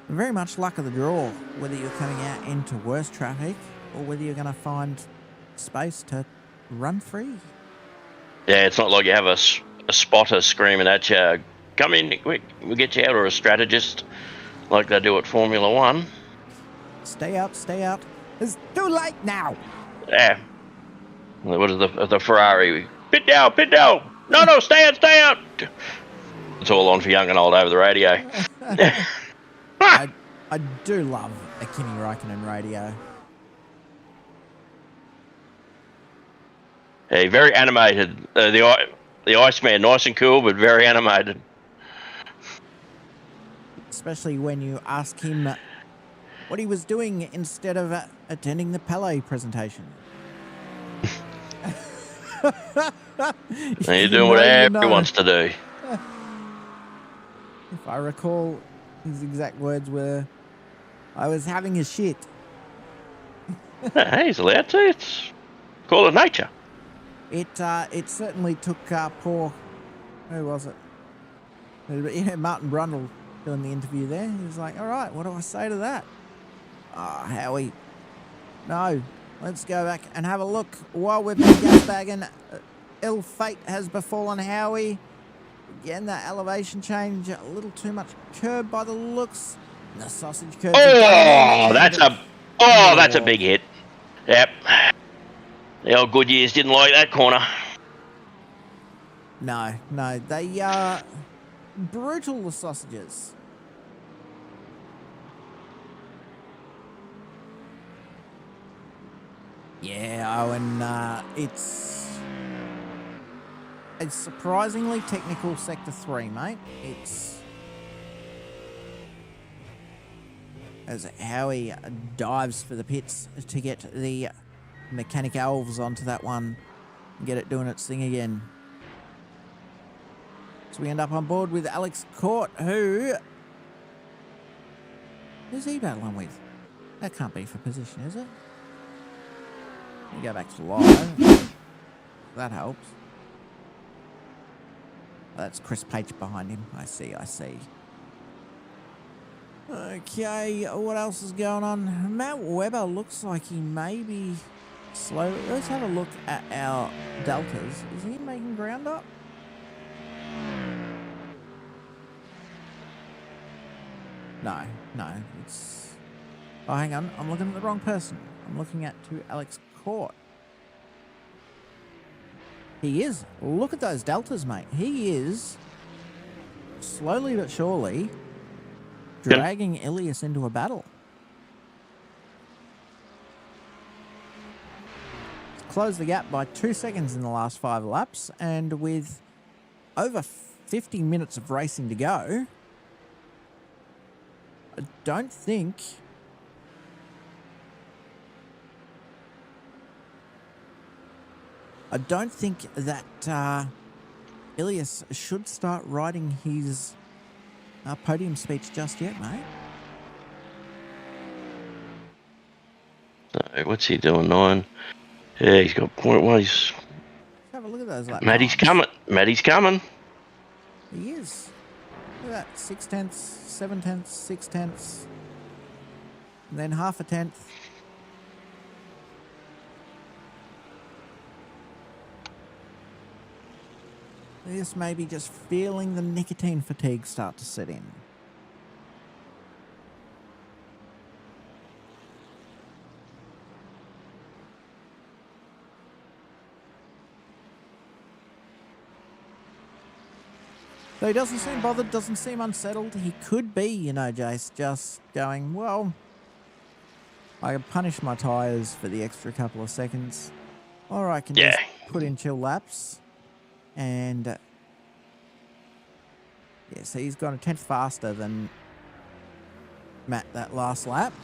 very much luck of the draw whether you're coming out into worse traffic or whether you're going to find space to run free. Yeah, it's not like you have a spotter screaming at you, come in, quick, we'll get you out, or a strategist like they do at Formula 1. Stay out, stay out. It's too late now. Yeah. What is the Ferrari? Pit down, pit down. No, stay out, stay out. It's all on for young and old over the radio. I do love a Kimi Räikkönen radio. Yeah, very animated. The Iceman, nice and cool, but very animated. Especially when you ask him what he was doing instead of attending the Palais presentation. You're doing whatever he wants to do. If I recall, his exact words were, I was having a shit. Hey, he's allowed to. It's call it nature. It certainly took poor... Who was it? Yeah, Martin Brundle doing the interview there. He was like, all right, what do I say to that? Howie. No, let's go back and have a look. While we've been gasbagging, ill fate has befallen Howie. Again, that elevation change, a little too much curb by the looks. And the sausage curb. Oh, that's a big hit. Yep. The old Goodyears didn't like that corner. No, they are brutal, the sausages. Yeah, Owen, it's a surprisingly technical Sector 3, mate. It's as Howie dives for the pits to get the mechanic elves onto that one and get it doing its thing again. So we end up on board with Alex Court, who's he battling with? That can't be for position, is it? Let me go back to live. That helps. That's Chris Page behind him. I see. Okay, what else is going on? Matt Webber looks like he may be Slow. Let's have a look at our deltas. Is he making ground up? No, no. It's... Oh, hang on. I'm looking at the wrong person. I'm looking at to Alex Court. He is. Look at those deltas, mate. He is slowly but surely dragging Ilias into a battle. Closed the gap by 2 seconds in the last 5 laps, and with over 50 minutes of racing to go, I don't think that Ilias should start writing his podium speech just yet, mate. So what's he doing? 9. Yeah, he's got point one. Have a look at those lap Matty's times. coming. Matty's coming. He is. Look at that. 6 tenths, 7 tenths, 6 tenths, and then half a tenth. This may be just feeling the nicotine fatigue start to set in. So he doesn't seem bothered, doesn't seem unsettled. He could be, you know, Jace, just going, well, I can punish my tyres for the extra couple of seconds, or I can just put in chill laps. And yeah, so he's gone a tenth faster than Matt that last lap.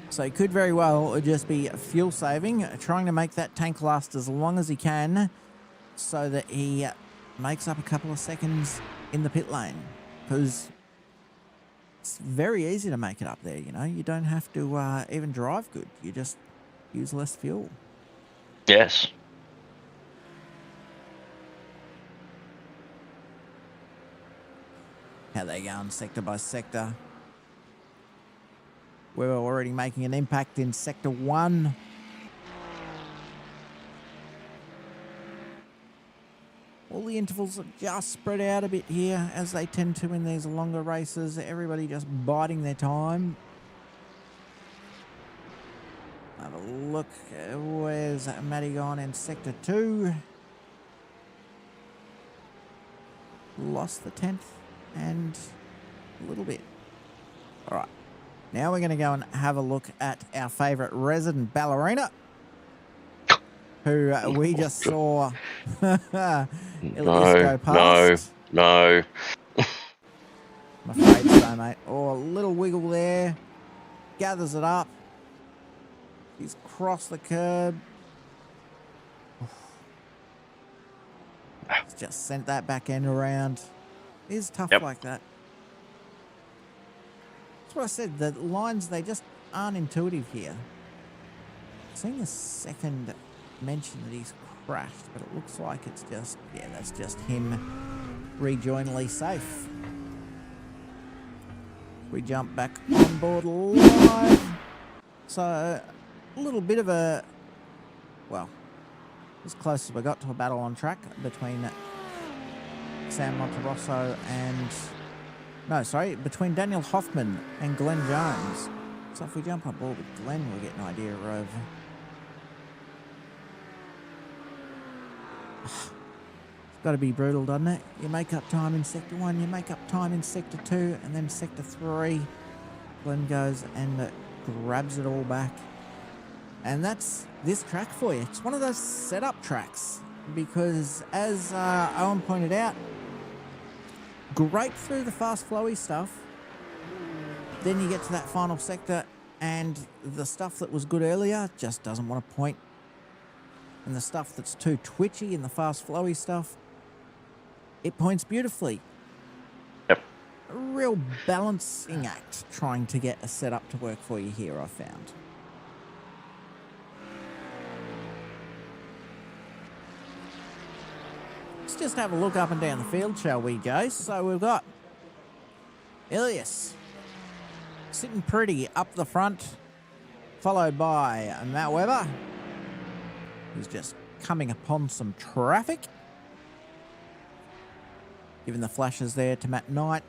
So he could very well just be fuel saving, trying to make that tank last as long as he can so that he makes up a couple of seconds in the pit lane. Because it's very easy to make it up there, you know. You don't have to even drive good. You just use less fuel. Yes. How they going sector by sector. We're already making an impact in sector 1. All the intervals are just spread out a bit here, as they tend to in these longer races. Everybody just biding their time. Have a look. Where's Matty gone in sector 2? Lost the 10th and a little bit. All right. Now we're going to go and have a look at our favourite resident ballerina, who we just saw go past. No. I'm afraid so, mate. Oh, a little wiggle there. Gathers it up. He's crossed the curb. He's just sent that back end around. It is tough like that. That's what I said. The lines, they just aren't intuitive here. Seeing a second mention that he's crashed, but it looks like it's just, yeah, that's just him rejoinly safe. We jump back on board live. So a little bit of a, well, as close as we got to a battle on track between Sam Monterosso and, no, sorry, between Daniel Hoffman and Glenn Jones. So if we jump on board with Glenn, we'll get an idea of, it's got to be brutal, doesn't it? You make up time in sector 1, you make up time in sector 2, and then sector 3, Glenn goes and grabs it all back. And that's this track for you. It's one of those setup tracks because, as Owen pointed out, great through the fast flowy stuff. Then you get to that final sector and the stuff that was good earlier just doesn't want to point. And the stuff that's too twitchy in the fast flowy stuff, it points beautifully. Yep. A real balancing act trying to get a setup to work for you here, I found. Let's just have a look up and down the field, shall we, Jace? So we've got Ilias sitting pretty up the front, followed by Matt Webber, He's just coming upon some traffic. Giving the flashes there to Matt Knight.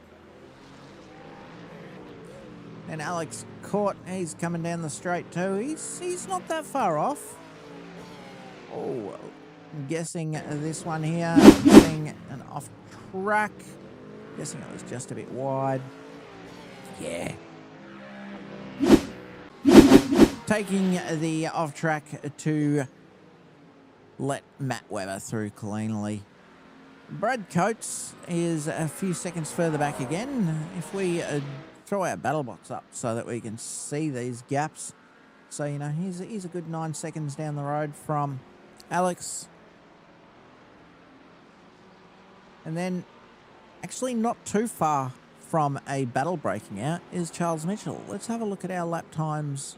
And Alex Court, he's coming down the straight too. He's not that far off. Oh, I'm guessing this one here, getting an off track. Guessing it was just a bit wide. Yeah. Taking the off track to let Matt Webber through cleanly. Brad Coates is a few seconds further back again. If we throw our battle box up so that we can see these gaps. So, you know, he's a good 9 seconds down the road from Alex. And then, actually not too far from a battle breaking out is Charles Mitchell. Let's have a look at our lap times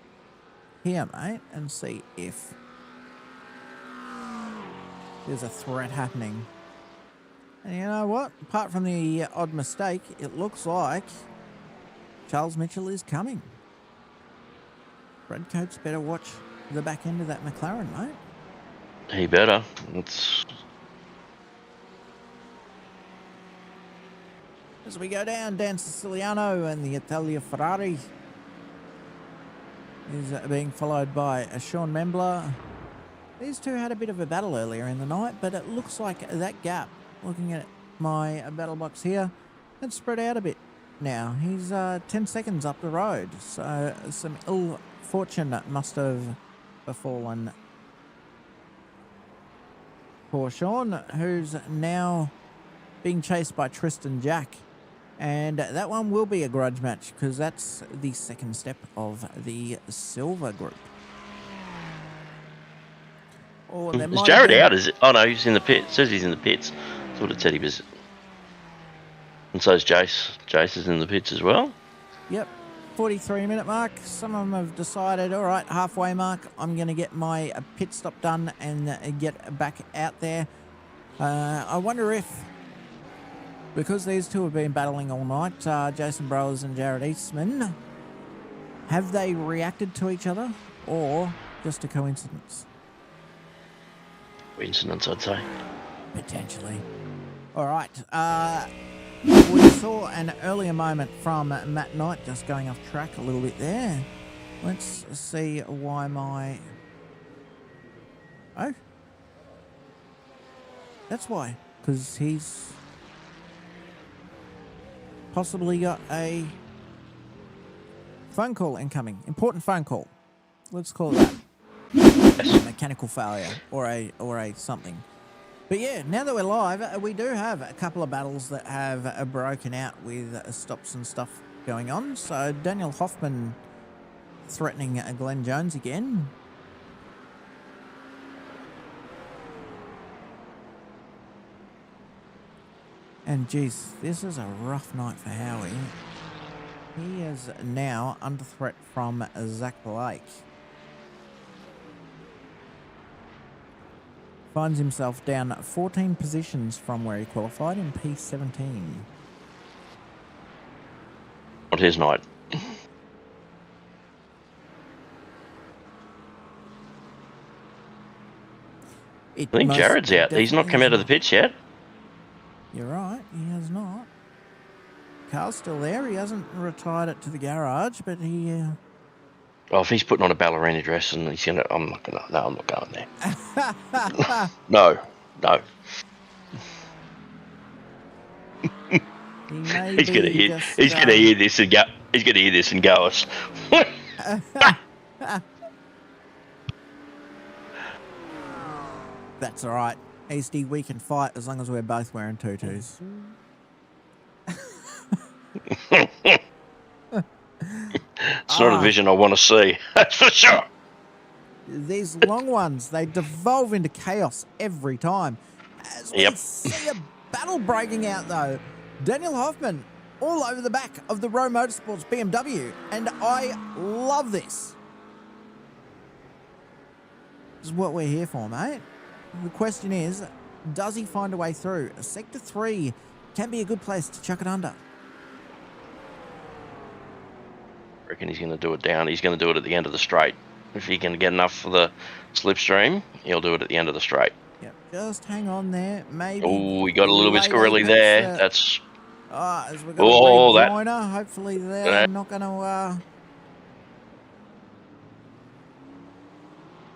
here, mate, and see if there's a threat happening. And you know what? Apart from the odd mistake, it looks like Charles Mitchell is coming. Brad Coates better watch the back end of that McLaren, mate. He better. It's... As we go down, Dan Siciliano and the Italia Ferrari is being followed by Sean Membler. These two had a bit of a battle earlier in the night, but it looks like that gap, looking at my battle box here, it's spread out a bit now. He's 10 seconds up the road, so some ill fortune must have befallen poor Sean, who's now being chased by Tristan Jack. And that one will be a grudge match, because that's the second step of the silver group. Or there Is Jared out? Is it? Oh no, he's in the pit. It says he's in the pits. That's what it said he was. And so is Jace. Jace is in the pits as well. Yep. 43-minute mark. Some of them have decided, all right, halfway mark, I'm going to get my pit stop done and get back out there. I wonder if, because these two have been battling all night, Jason Browers and Jared Eastman, have they reacted to each other or just a coincidence? Coincidence, I'd say. Potentially. All right. We saw an earlier moment from Matt Knight just going off track a little bit there. Let's see why my... Oh. That's why. Because he's possibly got a phone call incoming. Important phone call. Let's call it that. A mechanical failure or a something. But yeah, now that we're live, we do have a couple of battles that have broken out with stops and stuff going on. So Daniel Hoffman threatening Glenn Jones again. And geez, this is a rough night for Howie. He is now under threat from Zach Blake. Finds himself down 14 positions from where he qualified in P17. Not his night. I think Jared's out. He's not come out of the pits yet. You're right, he has not. Carl's still there. He hasn't retired it to the garage, but he... Oh, if he's putting on a ballerina dress and he's gonna... I'm not going there. No. He's gonna hear this and go. He's gonna hear this and go us. That's all right. Easty, we can fight as long as we're both wearing tutus. It's not a vision I want to see. That's for sure. These long ones, they devolve into chaos every time. As we see a battle breaking out, though. Daniel Hoffman all over the back of the Rowe Motorsports BMW, and I love this. This is what we're here for, mate. The question is, does he find a way through? Sector 3 can be a good place to chuck it under. I reckon he's going to do it down. He's going to do it at the end of the straight. If he can get enough for the slipstream, he'll do it at the end of the straight. Yep, just hang on there. Maybe. Oh, we got a little bit late squirrely apex, there. That's as we've got a rejoiner. Hopefully they're not going to...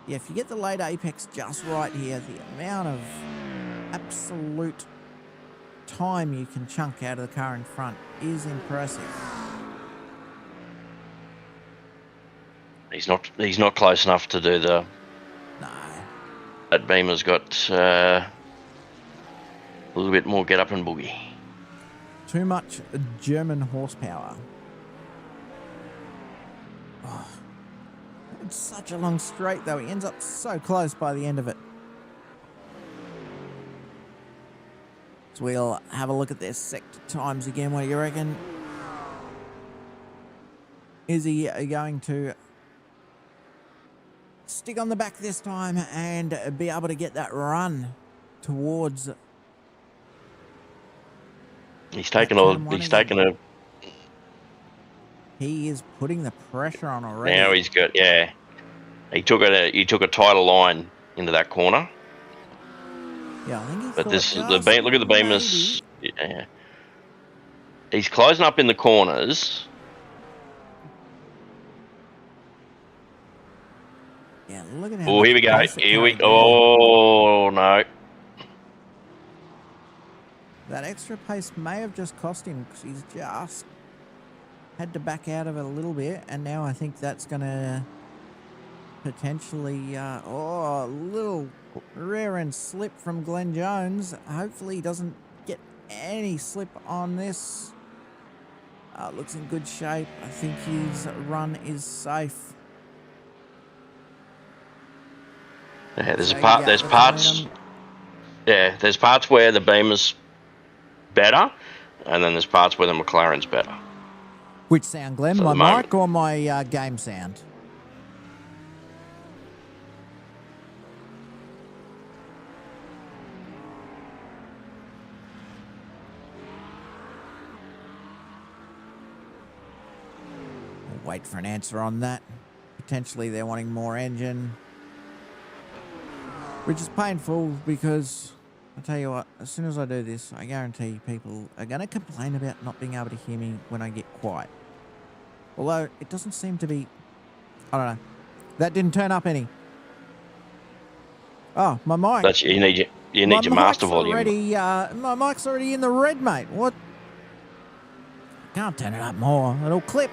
Yeah, if you get the late apex just right here, the amount of absolute time you can chunk out of the car in front is impressive. He's not close enough to do the... No. That Beamer's got a little bit more get up and boogie. Too much German horsepower. Oh, it's such a long straight though. He ends up so close by the end of it. So we'll have a look at their sector times again. What do you reckon? Is he going to stick on the back this time and be able to get that run towards... He is putting the pressure on already. Now he's got, yeah. He took a tighter line into that corner. Yeah, I think but this is look at the Beamers. Yeah. He's closing up in the corners. Yeah, look at how. Oh, here we go. Oh no. That extra pace may have just cost him because he's just had to back out of it a little bit, and now I think that's going to potentially, a little rear end slip from Glenn Jones. Hopefully he doesn't get any slip on this. Looks in good shape. I think his run is safe. Yeah, there's parts. Yeah, there's parts where the Beamer's better, and then there's parts where the McLaren's better. Which sound, Glenn? So my mic or my game sound? We'll wait for an answer on that. Potentially they're wanting more engine, which is painful because I'll tell you what, as soon as I do this, I guarantee people are going to complain about not being able to hear me when I get quiet. Although it doesn't seem to be, I don't know. That didn't turn up any. Oh, my mic. That's you need your master volume. My mic's already in the red, mate. What? Can't turn it up more. It'll clip.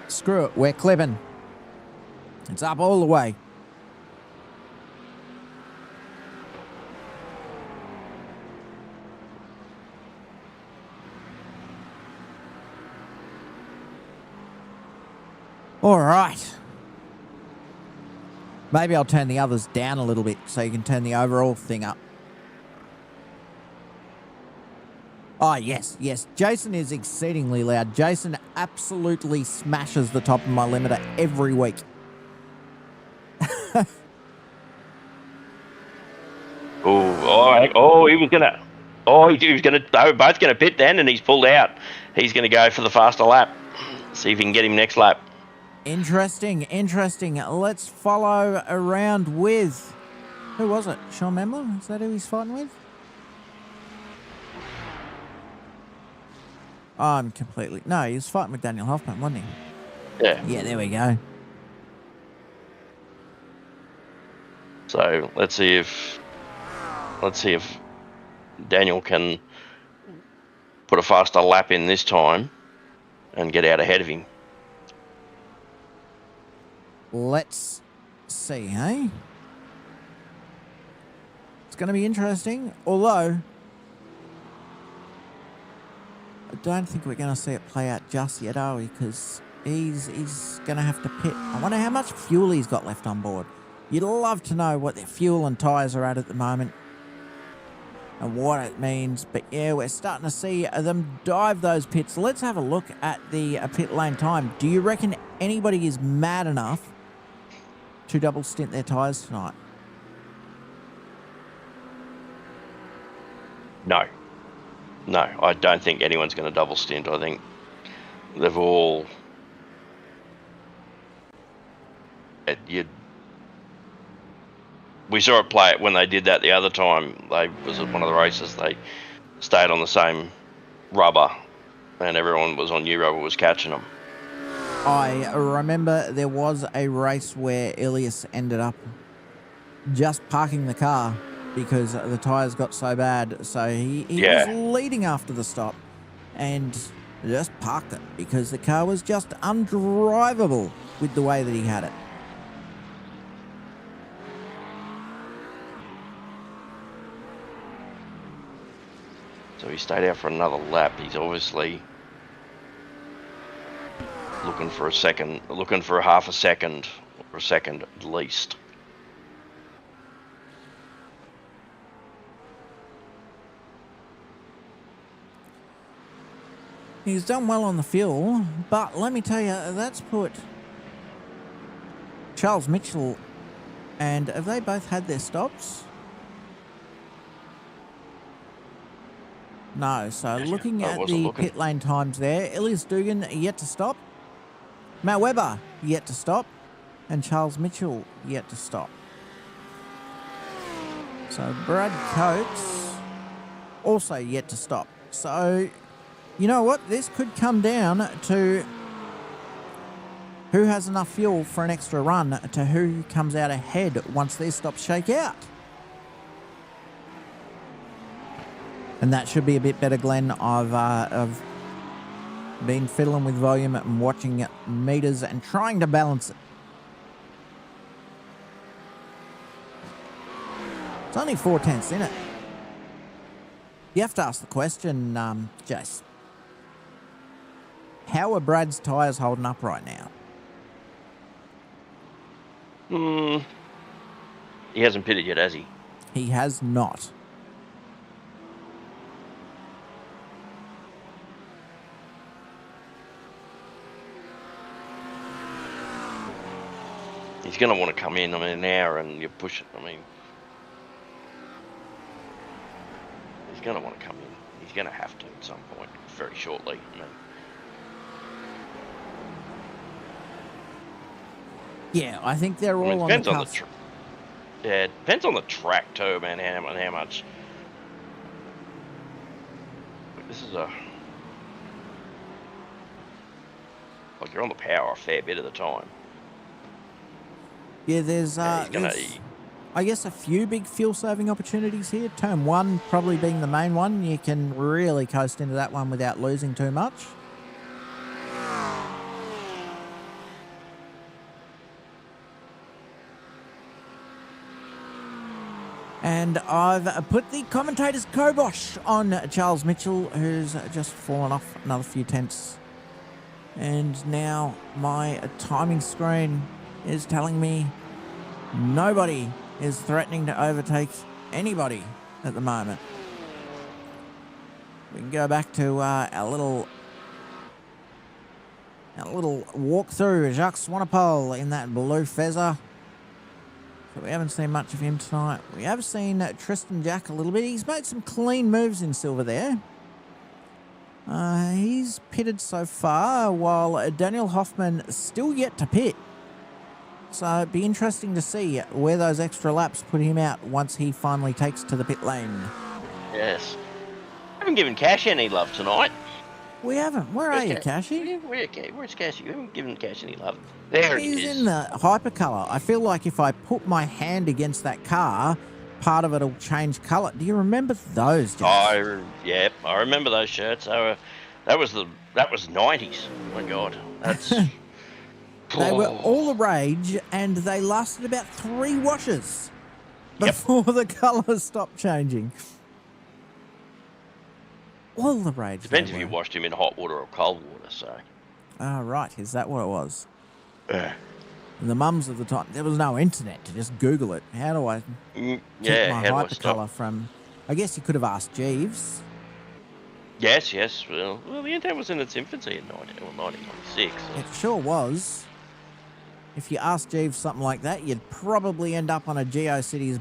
Screw it. We're clipping. It's up all the way. All right. Maybe I'll turn the others down a little bit so you can turn the overall thing up. Oh, yes, yes. Jason is exceedingly loud. Jason absolutely smashes the top of my limiter every week. He was gonna. He was gonna. They were both gonna pit then, and he's pulled out. He's gonna go for the faster lap. See if he can get him next lap. Interesting, interesting. Let's follow around with... Who was it? Sean Memler? Is that who he's fighting with? Oh, I'm completely... No, he was fighting with Daniel Hoffman, wasn't he? Yeah. Yeah, there we go. So let's see if Daniel can put a faster lap in this time and get out ahead of him. Let's see, hey? It's going to be interesting, although I don't think we're going to see it play out just yet, are we? Because he's going to have to pit. I wonder how much fuel he's got left on board. You'd love to know what their fuel and tyres are at the moment and what it means. But yeah, we're starting to see them dive those pits. Let's have a look at the pit lane time. Do you reckon anybody is mad enough to double stint their tyres tonight? No, I don't think anyone's going to double stint. I think they've all... We saw it play it when they did that the other time. They was at one of the races. They stayed on the same rubber, and everyone was on new rubber was catching them. I remember there was a race where Ilias ended up just parking the car because the tyres got so bad. So he was leading after the stop and just parked it because the car was just undrivable with the way that he had it. So he stayed out for another lap. He's obviously looking for a half a second, or a second at least. He's done well on the fuel, but let me tell you, that's put Charles Mitchell, and have they both had their stops? No, so looking at the pit lane times there, Elias Dugan yet to stop, Matt Webber yet to stop, and Charles Mitchell yet to stop. So Brad Coates also yet to stop. So, you know what? This could come down to who has enough fuel for an extra run to who comes out ahead once their stops shake out. And that should be a bit better, Glenn. I've been fiddling with volume and watching meters and trying to balance it. It's only 4/10 in it. You have to ask the question, Jace. How are Brad's tyres holding up right now? He hasn't pitted yet, has he? He has not. He's going to want to come in, an hour and you push it. He's going to want to come in. He's going to have to at some point, very shortly. Yeah, I think they're all on the cusp. Yeah, it depends on the track too, man, how much. This is like you're on the power a fair bit of the time. Yeah, there's I guess a few big fuel saving opportunities here. Turn 1 probably being the main one. You can really coast into that one without losing too much. And I've put the commentator's kibosh on Charles Mitchell, who's just fallen off another few tenths. And now my timing screen is telling me nobody is threatening to overtake anybody at the moment. We can go back to our little walk through Jacques Swanepoel in that blue Fezzer. So we haven't seen much of him tonight. We have seen Tristan Jack a little bit. He's made some clean moves in silver there. He's pitted so far, while Daniel Hoffman still yet to pit. So it'd be interesting to see where those extra laps put him out once he finally takes to the pit lane. Yes. I haven't given Cash any love tonight. We haven't. Where are you, Cashy? Where's Cashy? We haven't given Cash any love. There he is. He's in the hypercolour. I feel like if I put my hand against that car, part of it will change colour. Do you remember those, Jack? I remember those shirts. That was 90s. Oh my God. That's... They were all the rage, and they lasted about 3 washes before the colours stopped changing. All the rage. Depends if you washed him in hot water or cold water, so... Ah, right. Is that what it was? The mums of the time, there was no internet to just Google it. How do I keep my hypercolour from... I guess you could have asked Jeeves. Yes. Well, the internet was in its infancy in 1996. So. It sure was. If you asked Jeeves something like that, you'd probably end up on a GeoCities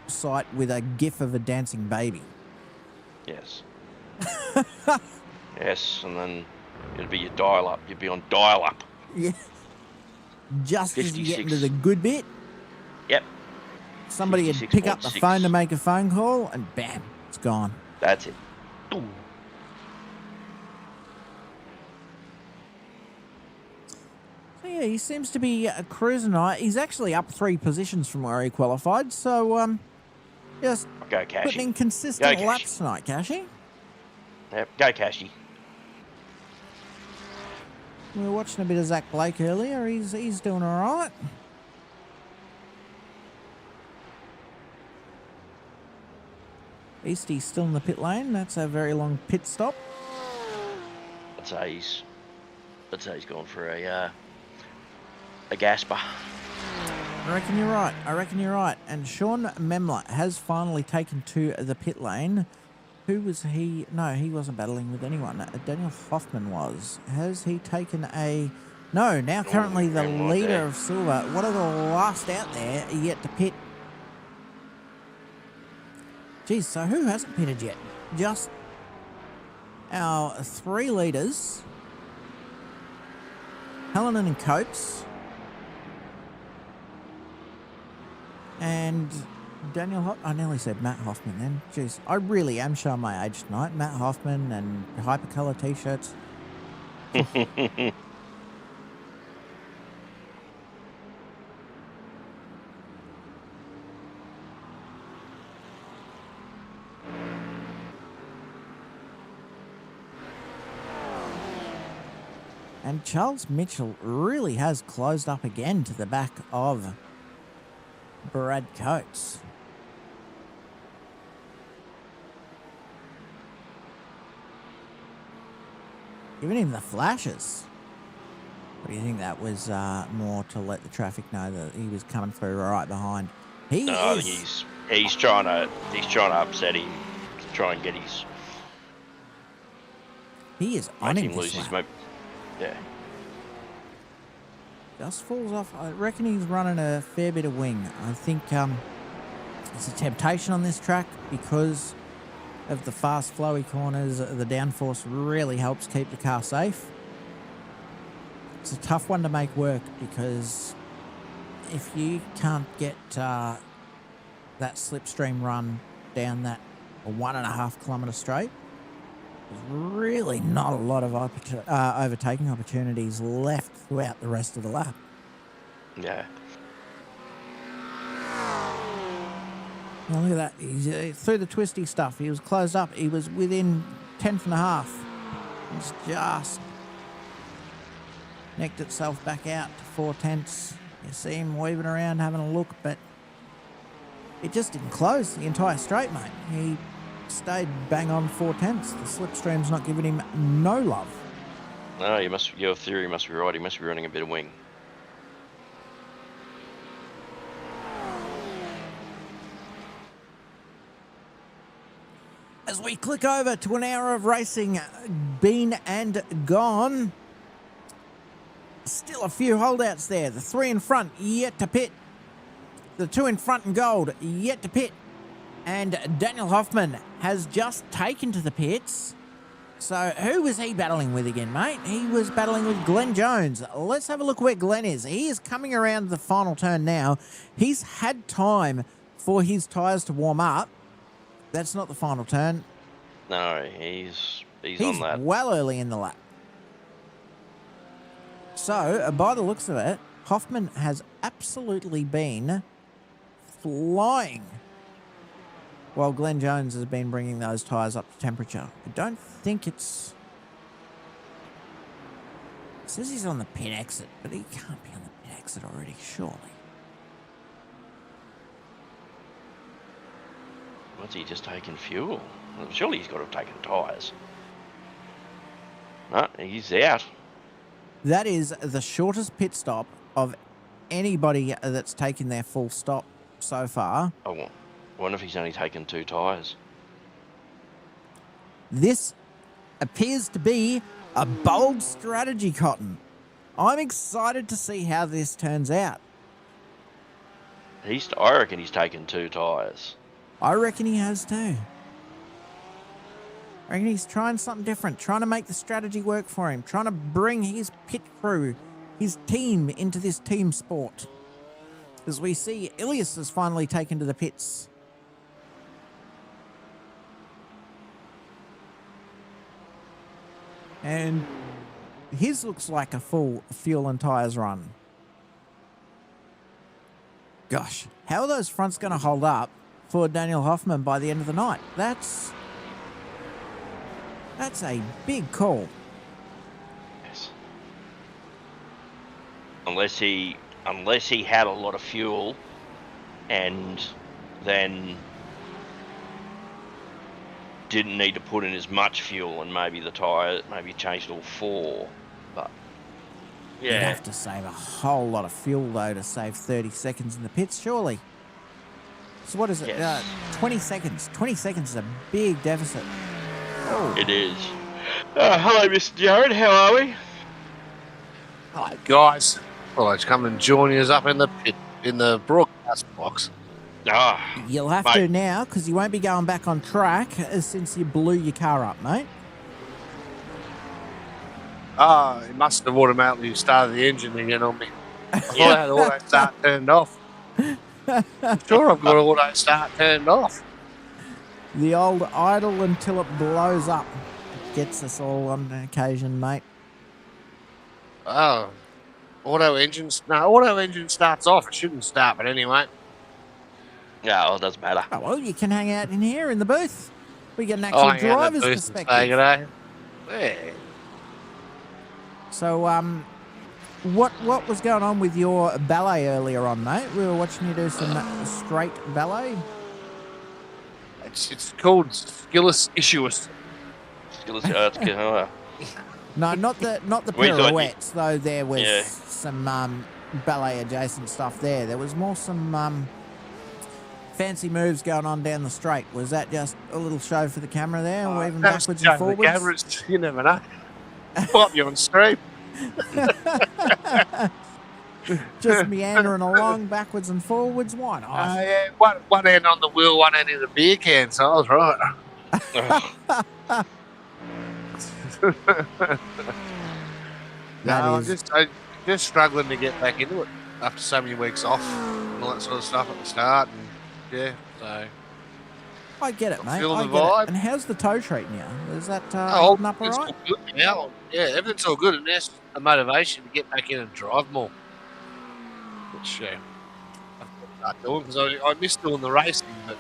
site with a gif of a dancing baby. Yes. Yes, and then it'd be your dial-up. You'd be on dial-up. Yeah. Just as you get into 56. the good bit, Yep. somebody would pick up the 56.6. phone to make a phone call, and bam, it's gone. That's it. Ooh. So yeah, he seems to be cruising tonight. He's actually up 3 positions from where he qualified, so just Go Cashy. putting in consistent Go, Cashy. laps tonight, Cashy. Yep. Go Cashy. We were watching a bit of Zach Blake earlier. He's doing all right. Eastie's still in the pit lane. That's a very long pit stop. I'd say he's gone for a gasper. I reckon you're right. I reckon you're right. And Sean Memler has finally taken to the pit lane. Who was he? No, he wasn't battling with anyone. Daniel Hoffman was. Has he taken a... No, now currently the leader of Silver. One of the last out there yet to pit. Geez, so who hasn't pitted yet? Just our 3 leaders. Hallinan and Coates. And Daniel I nearly said Matt Hoffman then. Jeez, I really am showing my age tonight. Matt Hoffman and hypercolour t-shirts. And Charles Mitchell really has closed up again to the back of Brad Coates. Giving him the flashes. What do you think that was more to let the traffic know that he was coming through right behind? He's trying to upset him to try and get his. He is on him lose his motor. Yeah. Just falls off. I reckon he's running a fair bit of wing. I think it's a temptation on this track because of the fast flowy corners. The downforce really helps keep the car safe. It's a tough one to make work because if you can't get that slipstream run down that 1.5 kilometre straight, there's really not a lot of overtaking opportunities left throughout the rest of the lap. Yeah. Now look at that. He's through the twisty stuff. He was closed up. He was within 10.5. He's just necked itself back out to 4/10. You see him weaving around having a look, but it just didn't close the entire straight, mate. He stayed bang on 4/10. The slipstream's not giving him no love. No, your theory must be right. He must be running a bit of wing. As we click over to an hour of racing, been and gone. Still a few holdouts there. The 3 in front, yet to pit. The 2 in front in gold, yet to pit. And Daniel Hoffman has just taken to the pits. So who was he battling with again, mate? He was battling with Glenn Jones. Let's have a look where Glenn is. He is coming around the final turn now. He's had time for his tyres to warm up. That's not the final turn. No, he's on that. Well early in the lap. So, by the looks of it, Hoffman has absolutely been flying while Glenn Jones has been bringing those tyres up to temperature. I don't think it's... It says he's on the pit exit, but he can't be on the pit exit already, surely. What's he just taking fuel? Well, surely he's got to have taken tyres. No, he's out. That is the shortest pit stop of anybody that's taken their full stop so far. I wonder if he's only taken 2 tyres. This appears to be a bold strategy, Cotton. I'm excited to see how this turns out. I reckon he's taken 2 tyres. I reckon he has too. I reckon he's trying something different, trying to make the strategy work for him, trying to bring his pit crew, his team into this team sport. As we see, Ilias has finally taken to the pits. And his looks like a full fuel and tyres run. Gosh, how are those fronts going to hold up for Daniel Hoffman by the end of the night? That's a big call. Yes. Unless he had a lot of fuel and then didn't need to put in as much fuel, and maybe the tyre maybe changed all 4. But You'd yeah, have to save a whole lot of fuel, though, to save 30 seconds in the pits, surely. So what is it? Yes. 20 seconds. 20 seconds is a big deficit. Oh. it is. Hello, Mr. Jared. How are we? Hi guys. Well, it's come and join us up in the broadcast box. Ah, You'll have mate. to now, because you won't be going back on track since you blew your car up, mate. It must have automatically started the engine again on me. I thought I had auto start turned off. I'm sure I've got auto start turned off. The old idle until it blows up. Gets us all on occasion, mate. Oh, auto engine starts off. It shouldn't start, but anyway. Yeah, well, it doesn't matter. Oh, well, you can hang out in here in the booth. We get an Oh, actual driver's perspective. Yeah. So, what was going on with your ballet earlier on, mate? We were watching you do some straight ballet. It's called skilless issuous. No, not the We thought you- pirouettes, though. There was Yeah. some ballet adjacent stuff there. There was more some fancy moves going on down the straight. Was that just a little show for the camera there, waving backwards and forwards? The cameras, you never know. Pop you on stream. Just meandering along backwards and forwards. Why not? Yeah, one hand on the wheel, one hand in the beer can, so I was right. I'm just struggling to get back into it after so many weeks off and all that sort of stuff at the start. And yeah, so I get it, mate. feeling I the get vibe. it. And how's the toe treating you? Is that holding up all it's right? all good now. Yeah, everything's all good, and there's the motivation to get back in and drive more. Which I've got to start doing because I miss doing the racing, but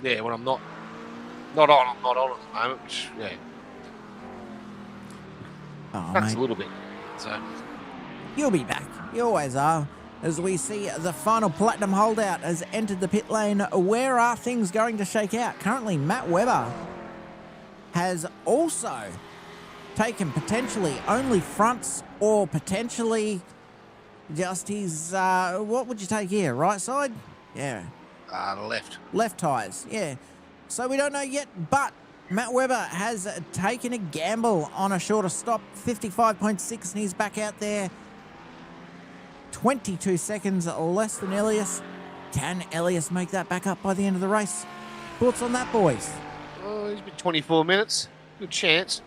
yeah, when I'm not on, I'm not on at the moment. Which yeah, Oh, that's mate. a little bit. So You'll be back. You always are. As we see the final platinum holdout has entered the pit lane, where are things going to shake out? Currently, Matt Webber has also taken potentially only fronts or potentially just his, what would you take here? Right side? Yeah. left. Left tyres, yeah. So we don't know yet, but Matt Webber has taken a gamble on a shorter stop, 55.6, and he's back out there. 22 seconds less than Ilias. Can Ilias make that back up by the end of the race? Thoughts on that, boys? Oh, he's been 24 minutes. Good chance.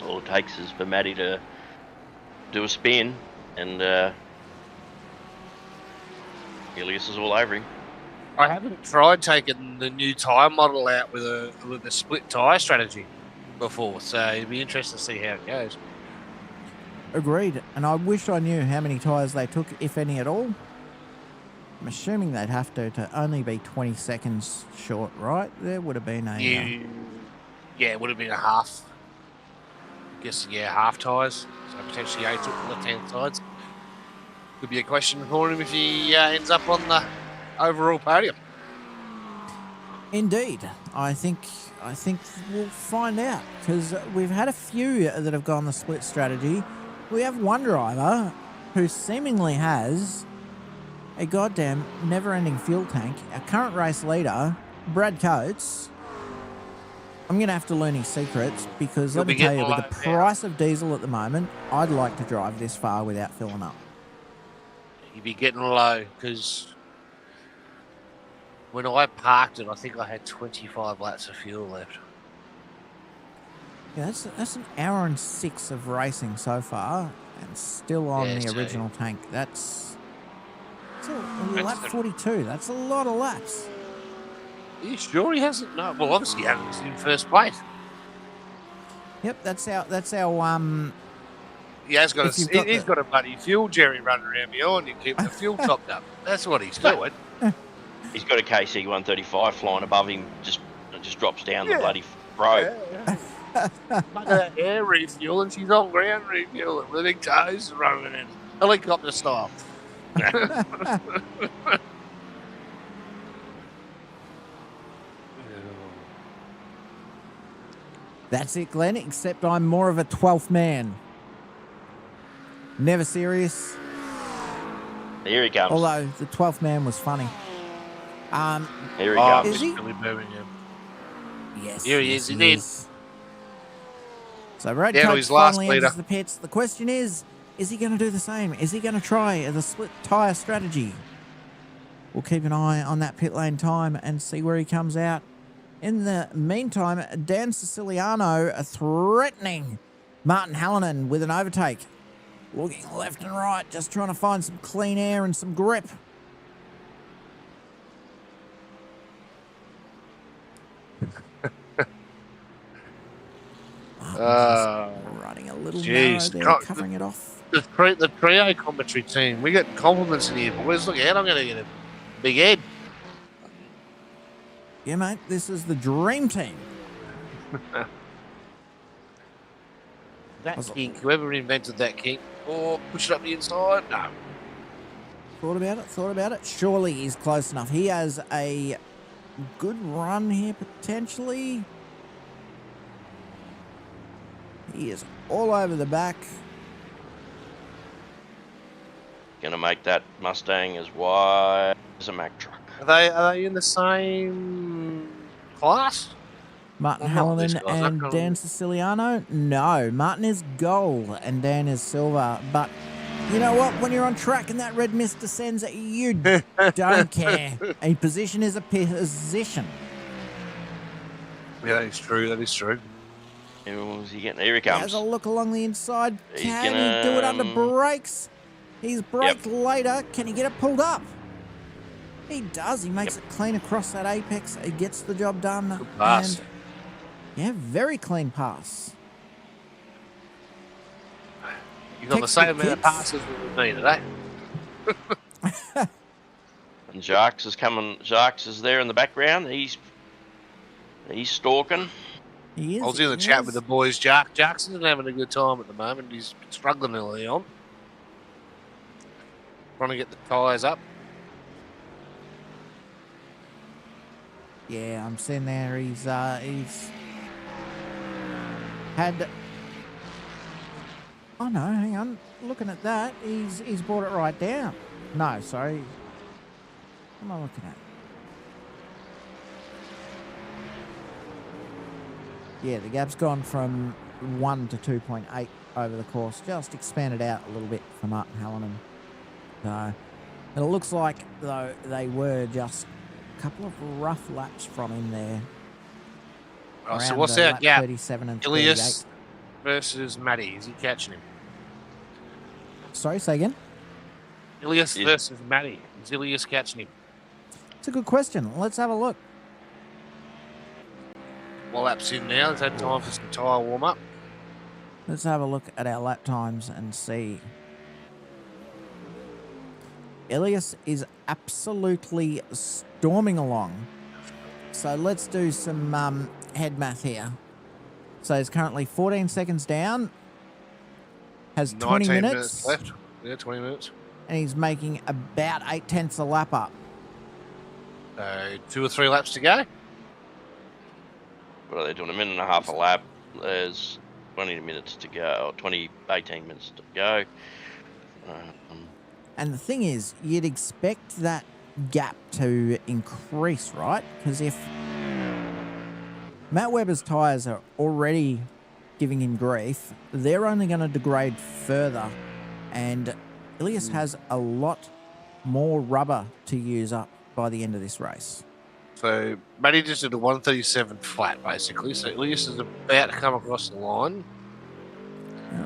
All it takes is for Matty to do a spin, and Ilias is all over him. I haven't tried taking the new tyre model out with a split tyre strategy before, so it'd be interesting to see how it goes. Agreed. And I wish I knew how many tyres they took, if any at all. I'm assuming they'd have to only be 20 seconds short, right? There would have been a... Yeah, it would have been a half. I guess, yeah, half tyres. So potentially 8 took the left-hand sides. Could be a question for him if he ends up on the overall podium. Indeed. I think we'll find out, because we've had a few that have gone the split strategy. We have one driver who seemingly has a goddamn never-ending fuel tank. Our current race leader, Brad Coates. I'm going to have to learn his secrets, because let me tell you, with the price of diesel at the moment, I'd like to drive this far without filling up. You'd be getting low because When I parked it, I think I had 25 laps of fuel left. Yeah, that's an hour and 6 of racing so far, and still on Yeah, the so- original tank. That's a lap the- 42. That's a lot of laps. Are you sure he hasn't? No. Well, obviously he hasn't. He's in first place. Yep, that's our He has got If you've got he's got a bloody fuel jerry running around behind you, keeping the fuel topped up. That's what he's doing. He's got a KC 135 flying above him. Just drops down the bloody road. Look at that air refuel, and she's on ground refuel with the big toes running in helicopter style. That's it, Glenn, except I'm more of a 12th man. Never serious. Here he comes. Although the 12th man was funny. Here he comes. Is he? Billy Birmingham. Yes. Here he yes, is, he did. So Road Down to Coach his last finally enters leader. the pits. The question is he going to do the same? Is he going to try the split tyre strategy? We'll keep an eye on that pit lane time and see where he comes out. In the meantime, Dan Siciliano threatening Martin Hallinan with an overtake. Looking left and right, just trying to find some clean air and some grip. Running a little narrow there, covering it off. The trio commentary team, we get compliments in here, boys. Look out, I'm going to get a big head. Yeah, mate, this is the dream team. That kink, whoever invented that kink, or push it up the inside, no. Thought about it. Surely he's close enough. He has a good run here, potentially. He is all over the back. Gonna make that Mustang as wide as a Mack truck. Are they in the same class? Martin Well, not this Hallinan guy's and not Dan gonna- Siciliano? No. Martin is gold and Dan is silver. But you know what? When you're on track and that red mist descends, you don't care. A position is a position. Yeah, that is true. That is true. Who's he getting? Here he He has comes. a look along the inside. He's Can gonna, he do it under brakes? He's braked later. Can he get it pulled up? He does. He makes it clean across that apex. He gets the job done. Good pass. And yeah, very clean pass. You got the Kicks same the amount of kicks. passes with me today. And Jacques is coming. Jacques is there in the background. He's stalking. He is. I was in the he chat is. with the boys. Jackson's having a good time at the moment. He's struggling early on. Trying to get the tyres up. Yeah, I'm seeing there. He's had. Oh no, hang on. Looking at that, he's brought it right down. No, sorry. What am I looking at? Yeah, the gap's gone from 1 to 2.8 over the course. Just expanded out a little bit for Martin Hallinan. So it looks like, though, they were just a couple of rough laps from him there. Oh, so Around, what's lap our gap? 37 and Ilias 38. versus Matty. Is he catching him? Sorry, say again? Ilias Is- versus Matty. Is Ilias catching him? It's a good question. Let's have a look. Well, laps in now. He's had time for some tyre warm up. Let's have a look at our lap times and see. Ilias is absolutely storming along. So let's do some head math here. So he's currently 14 seconds down. Has 20 19 minutes. left. Yeah, 20 minutes. And he's making about 0.8 a lap up. 2 or 3 laps to go. What are they doing? A minute and a half a lap. There's 20 minutes to go. Or 18 minutes to go. And the thing is, you'd expect that gap to increase, right? Because if Matt Webber's tyres are already giving him grief, they're only going to degrade further. And Ilias has a lot more rubber to use up by the end of this race. So Matty just did a 137 flat, basically. So Elias is about to come across the line.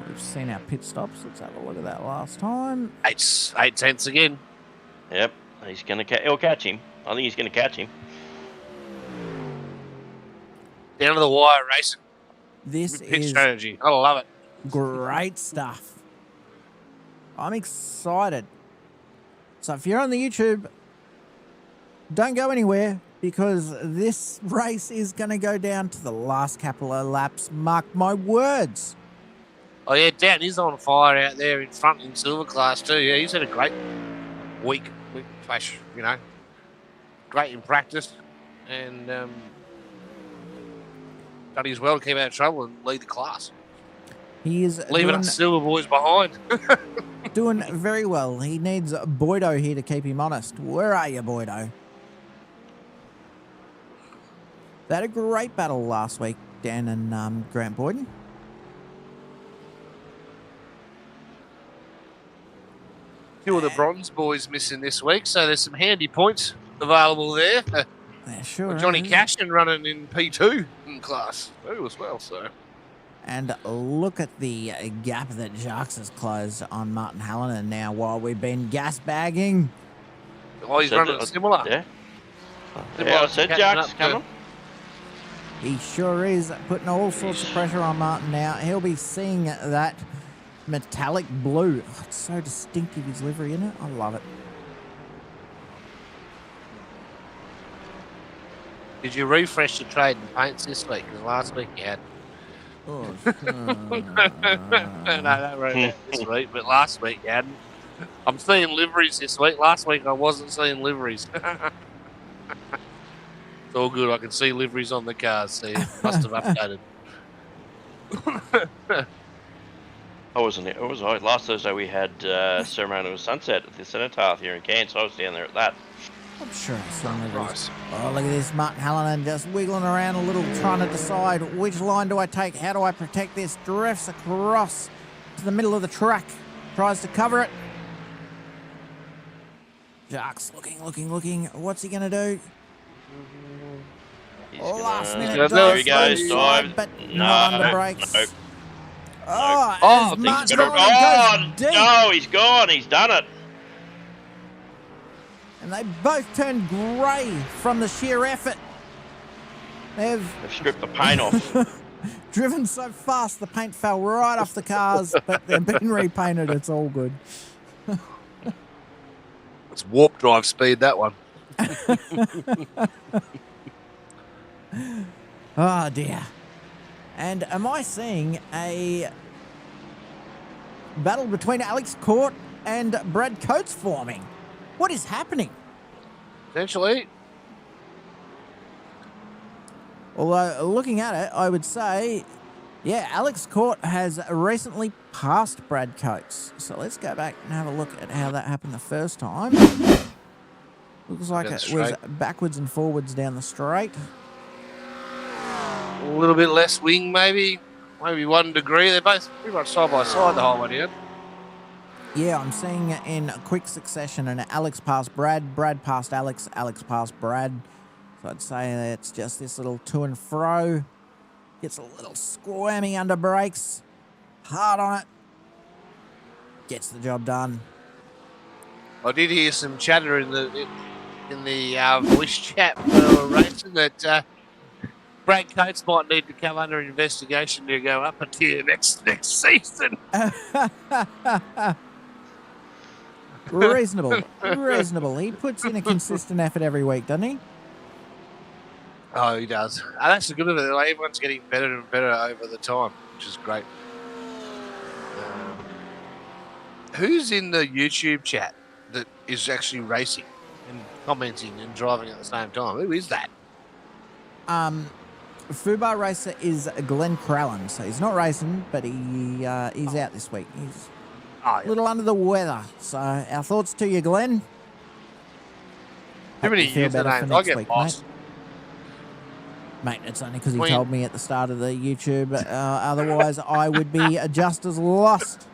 We've seen our pit stops. Let's have a look at that last time. 8 tenths again. Yep, he's gonna he'll catch him. I think he's gonna catch him. Down to the wire racing. This Pit is strategy. I love it. great stuff. I'm excited. So if you're on the YouTube, don't go anywhere because this race is going to go down to the last couple of laps. Mark my words. Oh, yeah, Dan is on fire out there in front in silver class too. Yeah, he's had a great week flash, you know. Great in practice. And done his well to keep out of trouble and lead the class. He is leaving us silver boys behind. doing very well. He needs Boydo here to keep him honest. Where are you, Boydo? They had a great battle last week, Dan and Grant Boyden. Few of the bronze boys missing this week, so there's some handy points available there. Yeah, sure. Johnny Cashin running in P2 in class too as well. So. And look at the gap that Jacques has closed on Martin Hallinan now while we've been gas bagging. Oh, he's running similar. Yeah. Yeah, I said Jacques coming. He sure is putting all sorts of pressure on Martin now. He'll be seeing that metallic blue. Oh, it's so distinctive, his livery, isn't it? I love it. Did you refresh your trade and paints this week? Because last week you had. Oh, no, that right this week, but last week you hadn't. I'm seeing liveries this week. Last week I wasn't seeing liveries. It's all good. I can see liveries on the cars, so you must have updated. I wasn't there. It was last Thursday we had ceremonial sunset at the Cenotaph here in Cairns, so I was down there at that. I'm sure I saw liveries. Nice. Oh, look at this. Martin Hallinan just wiggling around a little, trying to decide which line do I take, how do I protect this. Drifts across to the middle of the track. Tries to cover it. Jacques looking. What's he going to do? Last minute there he goes. Slide, but not under brakes. Nope. Oh, as Martin Hallinan goes deep. No, he's gone. He's done it. And they both turned grey from the sheer effort. They've stripped the paint off. Driven so fast, the paint fell right off the cars, but they've been repainted. It's all good. It's warp drive speed, that one. Oh, dear. And am I seeing a battle between Alex Court and Brad Coates forming? What is happening? Potentially. Although, looking at it, I would say, yeah, Alex Court has recently passed Brad Coates. So let's go back and have a look at how that happened the first time. Looks like it was backwards and forwards down the straight. A little bit less wing, maybe 1 degree. They're both pretty much side by side the whole way down. Yeah, I'm seeing in quick succession an Alex passed Brad, Brad passed Alex, Alex passed Brad. So I'd say it's just this little to and fro. Gets a little squirmy under brakes. Hard on it. Gets the job done. I did hear some chatter in the voice chat when we were racing that Brad Coates might need to come under investigation to go up a tier next season. Reasonable. He puts in a consistent effort every week, doesn't he? Oh, he does. And that's the good of it. Like, everyone's getting better and better over the time, which is great. Who's in the YouTube chat that is actually racing and commenting and driving at the same time? Who is that? Fubar racer is Glenn Crallan, so he's not racing, but he's out this week. He's a little under the weather. So our thoughts to you, Glenn. Too many usernames. I get lost. Mate, it's only because he told me at the start of the YouTube. Otherwise, I would be just as lost.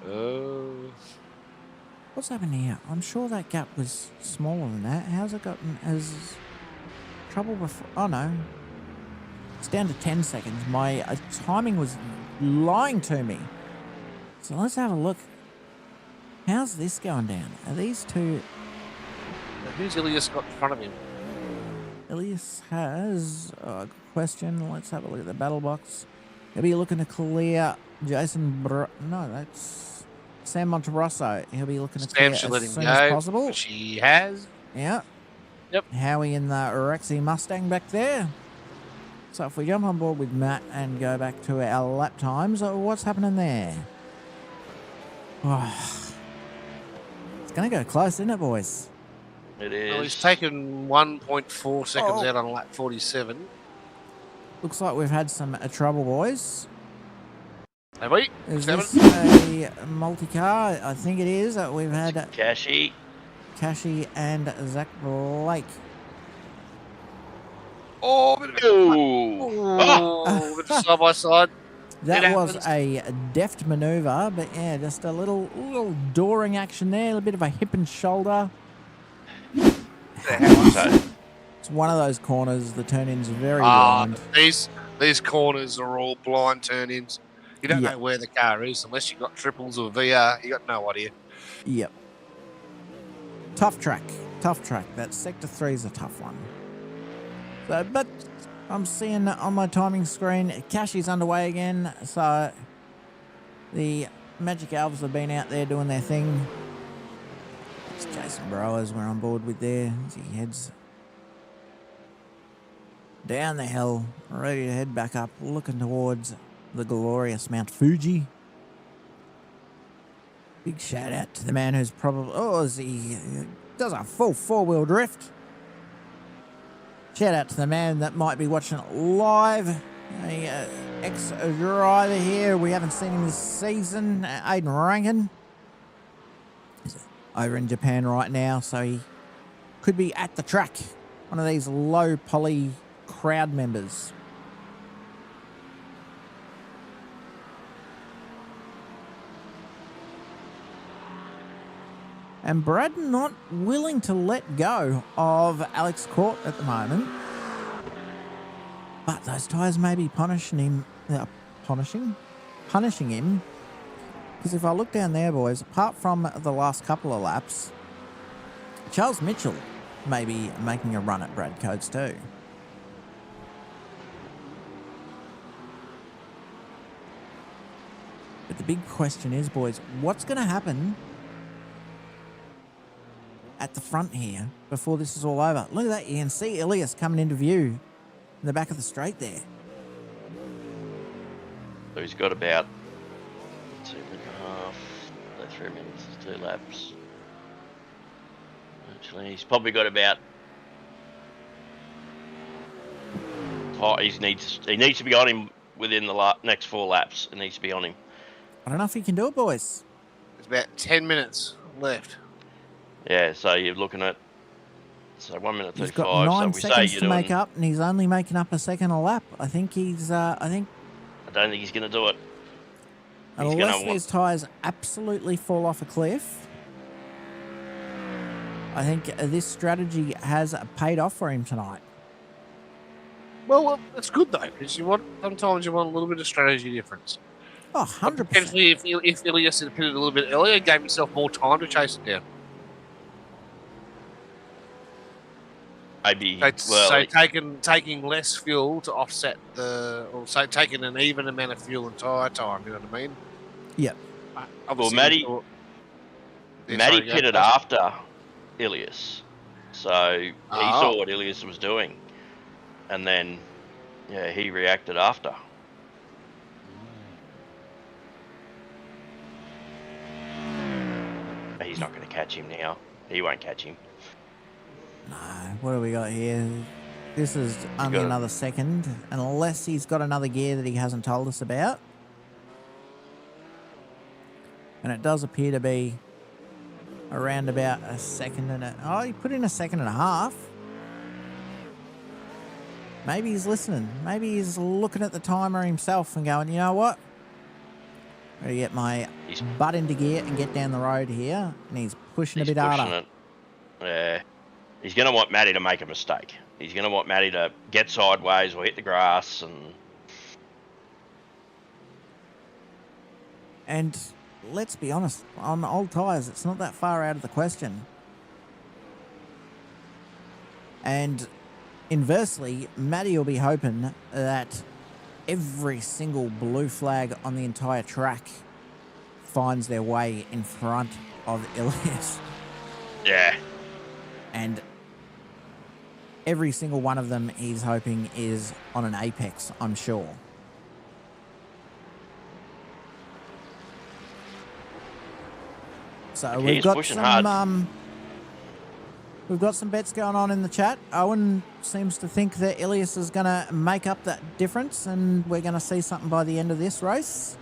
Oh, What's happened here? I'm sure that gap was smaller than that. How's it gotten as trouble before? Oh no. It's down to 10 seconds. My timing was lying to me. So let's have a look. How's this going down? Are these two... Now, who's Ilias got in front of him? Ilias has... Oh, good question. Let's have a look at the battle box. He'll be looking to clear Jason... No, that's Sam Monterosso. He'll be looking to clear Sam should let him as soon as go. possible. Which he has. Yeah. Yep. Howie in the Rexy Mustang back there. So if we jump on board with Matt and go back to our lap times, what's happening there? Oh, it's going to go close, isn't it, boys? It is. Well, he's taken 1.4 seconds Oh. out on lap 47. Looks like we've had some trouble, boys. Have we? Is Seven? this a multi-car? I think it is. We've had Cashy. Kashi and Zach Blake. Oh, bit of bit of side by side. That It was happens. a deft manoeuvre, but yeah, just a little dooring action there, a bit of a hip and shoulder. So, It's one of those corners, the turn-in's very Ah, blind. these corners are all blind turn-ins. You don't Yeah. know where the car is unless you've got triples or VR. You got no idea. Yep. Tough track. That Sector 3 is a tough one. So, but I'm seeing on my timing screen, Kashi's underway again. So the Magic Elves have been out there doing their thing. It's Jason Browers we're on board with there as he heads down the hill, ready to head back up, looking towards the glorious Mount Fuji. Big shout out to the man who's probably... Oh, as he does a full four-wheel drift. Shout out to the man that might be watching it live. A ex-driver here. We haven't seen him this season. Aidan Rankin. He's over in Japan right now, so he could be at the track. One of these low-poly crowd members. And Brad not willing to let go of Alex Court at the moment. But those tyres may be punishing him. Punishing him. Because if I look down there, boys, apart from the last couple of laps, Charles Mitchell may be making a run at Brad Coates too. But the big question is, boys, what's going to happen at the front here before this is all over? Look at that. You can see Ilias coming into view in the back of the straight there. so he's got about 2.5, 3 minutes, 2 laps. Actually, he's probably got about... Oh, he needs to be on him within the next 4 laps. It needs to be on him. I don't know if he can do it, boys. There's about 10 minutes left. Yeah, so you're looking at 1 minute 35. He's got 9 so we seconds say to you're make doing, up, and he's only making up a second a lap. I think he's, I don't think he's going to do it. He's unless gonna these tyres absolutely fall off a cliff, I think this strategy has paid off for him tonight. Well, that's good though, because sometimes you want a little bit of strategy difference. Oh, But 100%. potentially, if Ilias had pitted a little bit earlier, gave himself more time to chase it down. Maybe, So taking less fuel to offset taking an even amount of fuel and tyre time. You know what I mean? Yep. Well, Matty pitted after Ilias, so he saw what Ilias was doing, and then he reacted after. He's not going to catch him now. He won't catch him. No, what do we got here? This is only another second, unless he's got another gear that he hasn't told us about. And it does appear to be around about a second and he put in a second and a half. Maybe he's listening. Maybe he's looking at the timer himself and going, you know what? I'm going to get my He's, butt into gear and get down the road here. And he's pushing a he's bit pushing harder. it. Yeah. He's going to want Matty to make a mistake. He's going to want Matty to get sideways or hit the grass. And let's be honest, on old tyres, it's not that far out of the question. And inversely, Matty will be hoping that every single blue flag on the entire track finds their way in front of Ilias. Yeah. And every single one of them he's hoping is on an apex, I'm sure. So Okay, we've he's got pushing some hard. we've got some bets going on in the chat. Owen seems to think that Ilias is going to make up that difference, and we're going to see something by the end of this race.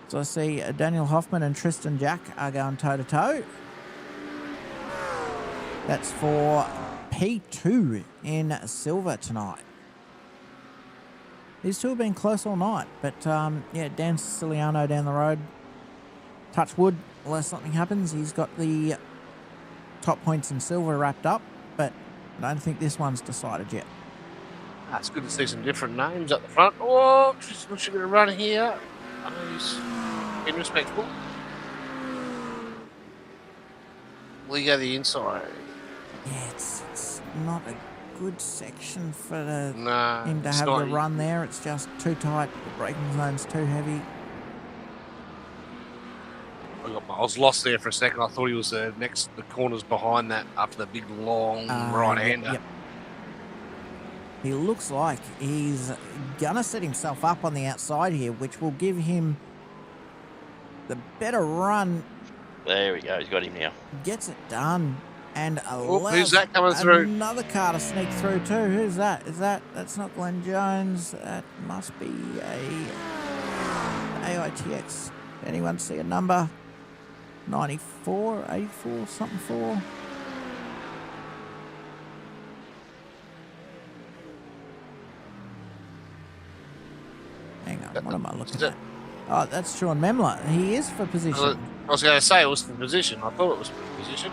So I see Daniel Hoffman and Tristan Jack are going toe-to-toe. That's for P2 in silver tonight. These two have been close all night, but yeah, Dan Siciliano down the road. Touch wood, unless something happens. He's got the top points in silver wrapped up, but I don't think this one's decided yet. It's good to see some different names at the front. Oh, Tristan should going to run here. I know he's been respectful. We go the inside. Yeah, it's not a good section for him to it's have not. the run there. It's just too tight. The braking zone's too heavy. I was lost there for a second. I thought he was the corners behind that after the big long right-hander. Yep. He looks like he's gonna set himself up on the outside here, which will give him the better run. There we go. He's got him now. Gets it done. And who's that coming through? Another car to sneak through too. Who's that? That's not Glenn Jones. That must be a AITX. Anyone see a number? 94, 84, something 4. Hang on, what am I looking at? Oh, that's Sean Memler. He is for position. I was going to say it was for position. I thought it was for position.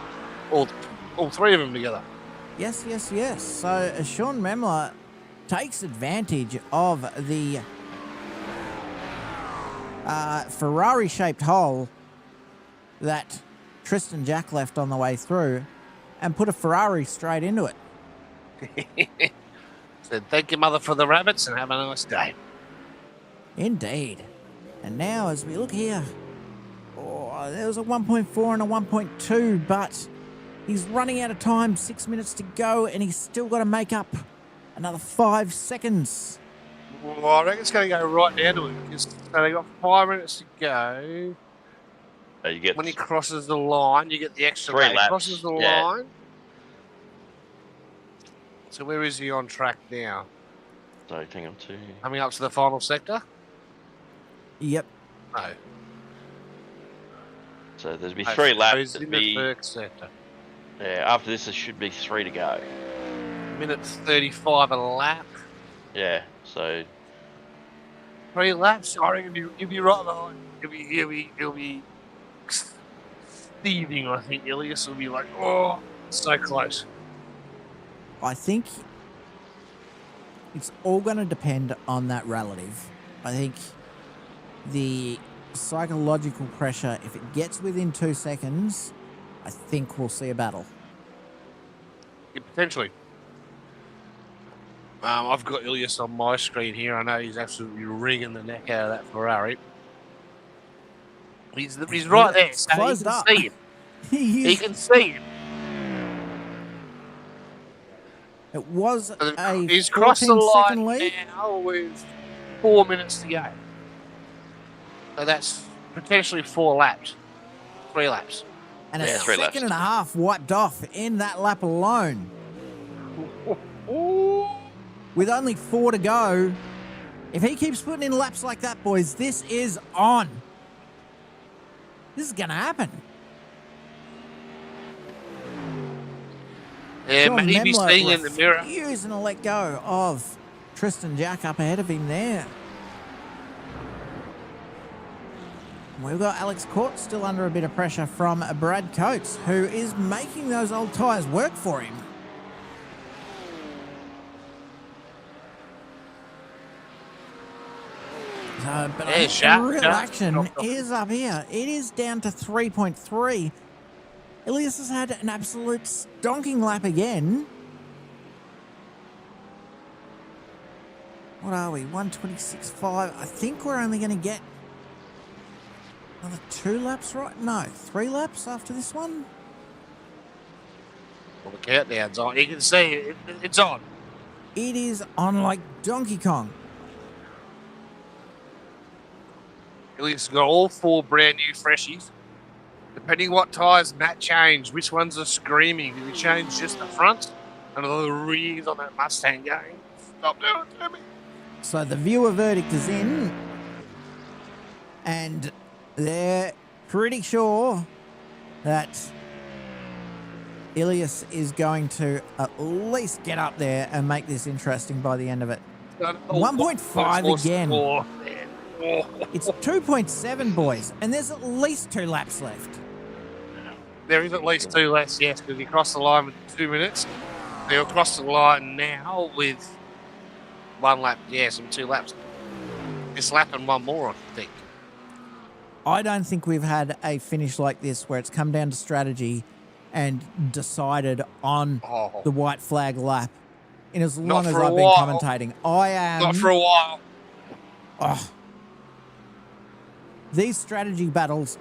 All three of them together. Yes. So Sean Memler takes advantage of the Ferrari-shaped hole that Tristan Jack left on the way through and put a Ferrari straight into it. Said, thank you, mother, for the rabbits, and have a nice day. Indeed. And now as we look here, there was a 1.4 and a 1.2, but he's running out of time, 6 minutes to go, and he's still got to make up another 5 seconds. Well, I reckon it's going to go right down to him because they've got 5 minutes to go. So you get when he crosses the line, you get the extra 3 lap. laps. Crosses the line. So where is he on track now? So hang on to Coming up to the final sector? Yep. No. So there'll be 3 laps. He's in the first sector. Yeah, after this there should be 3 to go. Minute 35 a lap. Yeah, so 3 laps. I reckon you'll be right behind. He'll be seething. I think Ilias will be like, oh, so close. I think it's all going to depend on that relative. I think the psychological pressure, if it gets within 2 seconds, I think we'll see a battle. Yeah, potentially. I've got Ilias on my screen here. I know he's absolutely wringing the neck out of that Ferrari. He's right there. So Closed he up. can see him. He can see him. It was a He's crossed the 14-second line lead. now with 4 minutes to go. So that's potentially 4 laps. 3 laps. And a 3 laps. second and a half wiped off in that lap alone. With only 4 to go. If he keeps putting in laps like that, boys, this is on. This is going to happen. Yeah, Sean maybe Memler seeing in the mirror. refusing to let go of Tristan Jack up ahead of him there. We've got Alex Court still under a bit of pressure from Brad Coates, who is making those old tyres work for him. But I think the real action is up here. It is down to 3.3. Ilias has had an absolute stonking lap again. What are we? 126.5. I think we're only going to get another 2 laps, right? No, 3 laps after this one. Well, the countdown's on. You can see it's on. It is on like Donkey Kong. Ilias got all 4 brand new freshies. Depending what tyres Matt changed, which ones are screaming. Did he change just the front? And the rears on that Mustang going, stop doing it to me. So the viewer verdict is in. And they're pretty sure that Ilias is going to at least get up there and make this interesting by the end of it. 1.5 again. It's 2.7, boys, and there's at least 2 laps left. There is at least 2 laps, yes, because he crossed the line with 2 minutes. He'll cross the line now with 1 lap, some 2 laps. This lap and 1 more, I think. I don't think we've had a finish like this where it's come down to strategy and decided on the white flag lap in as long as I've been commentating. I am... Not for a while. Oh. These strategy battles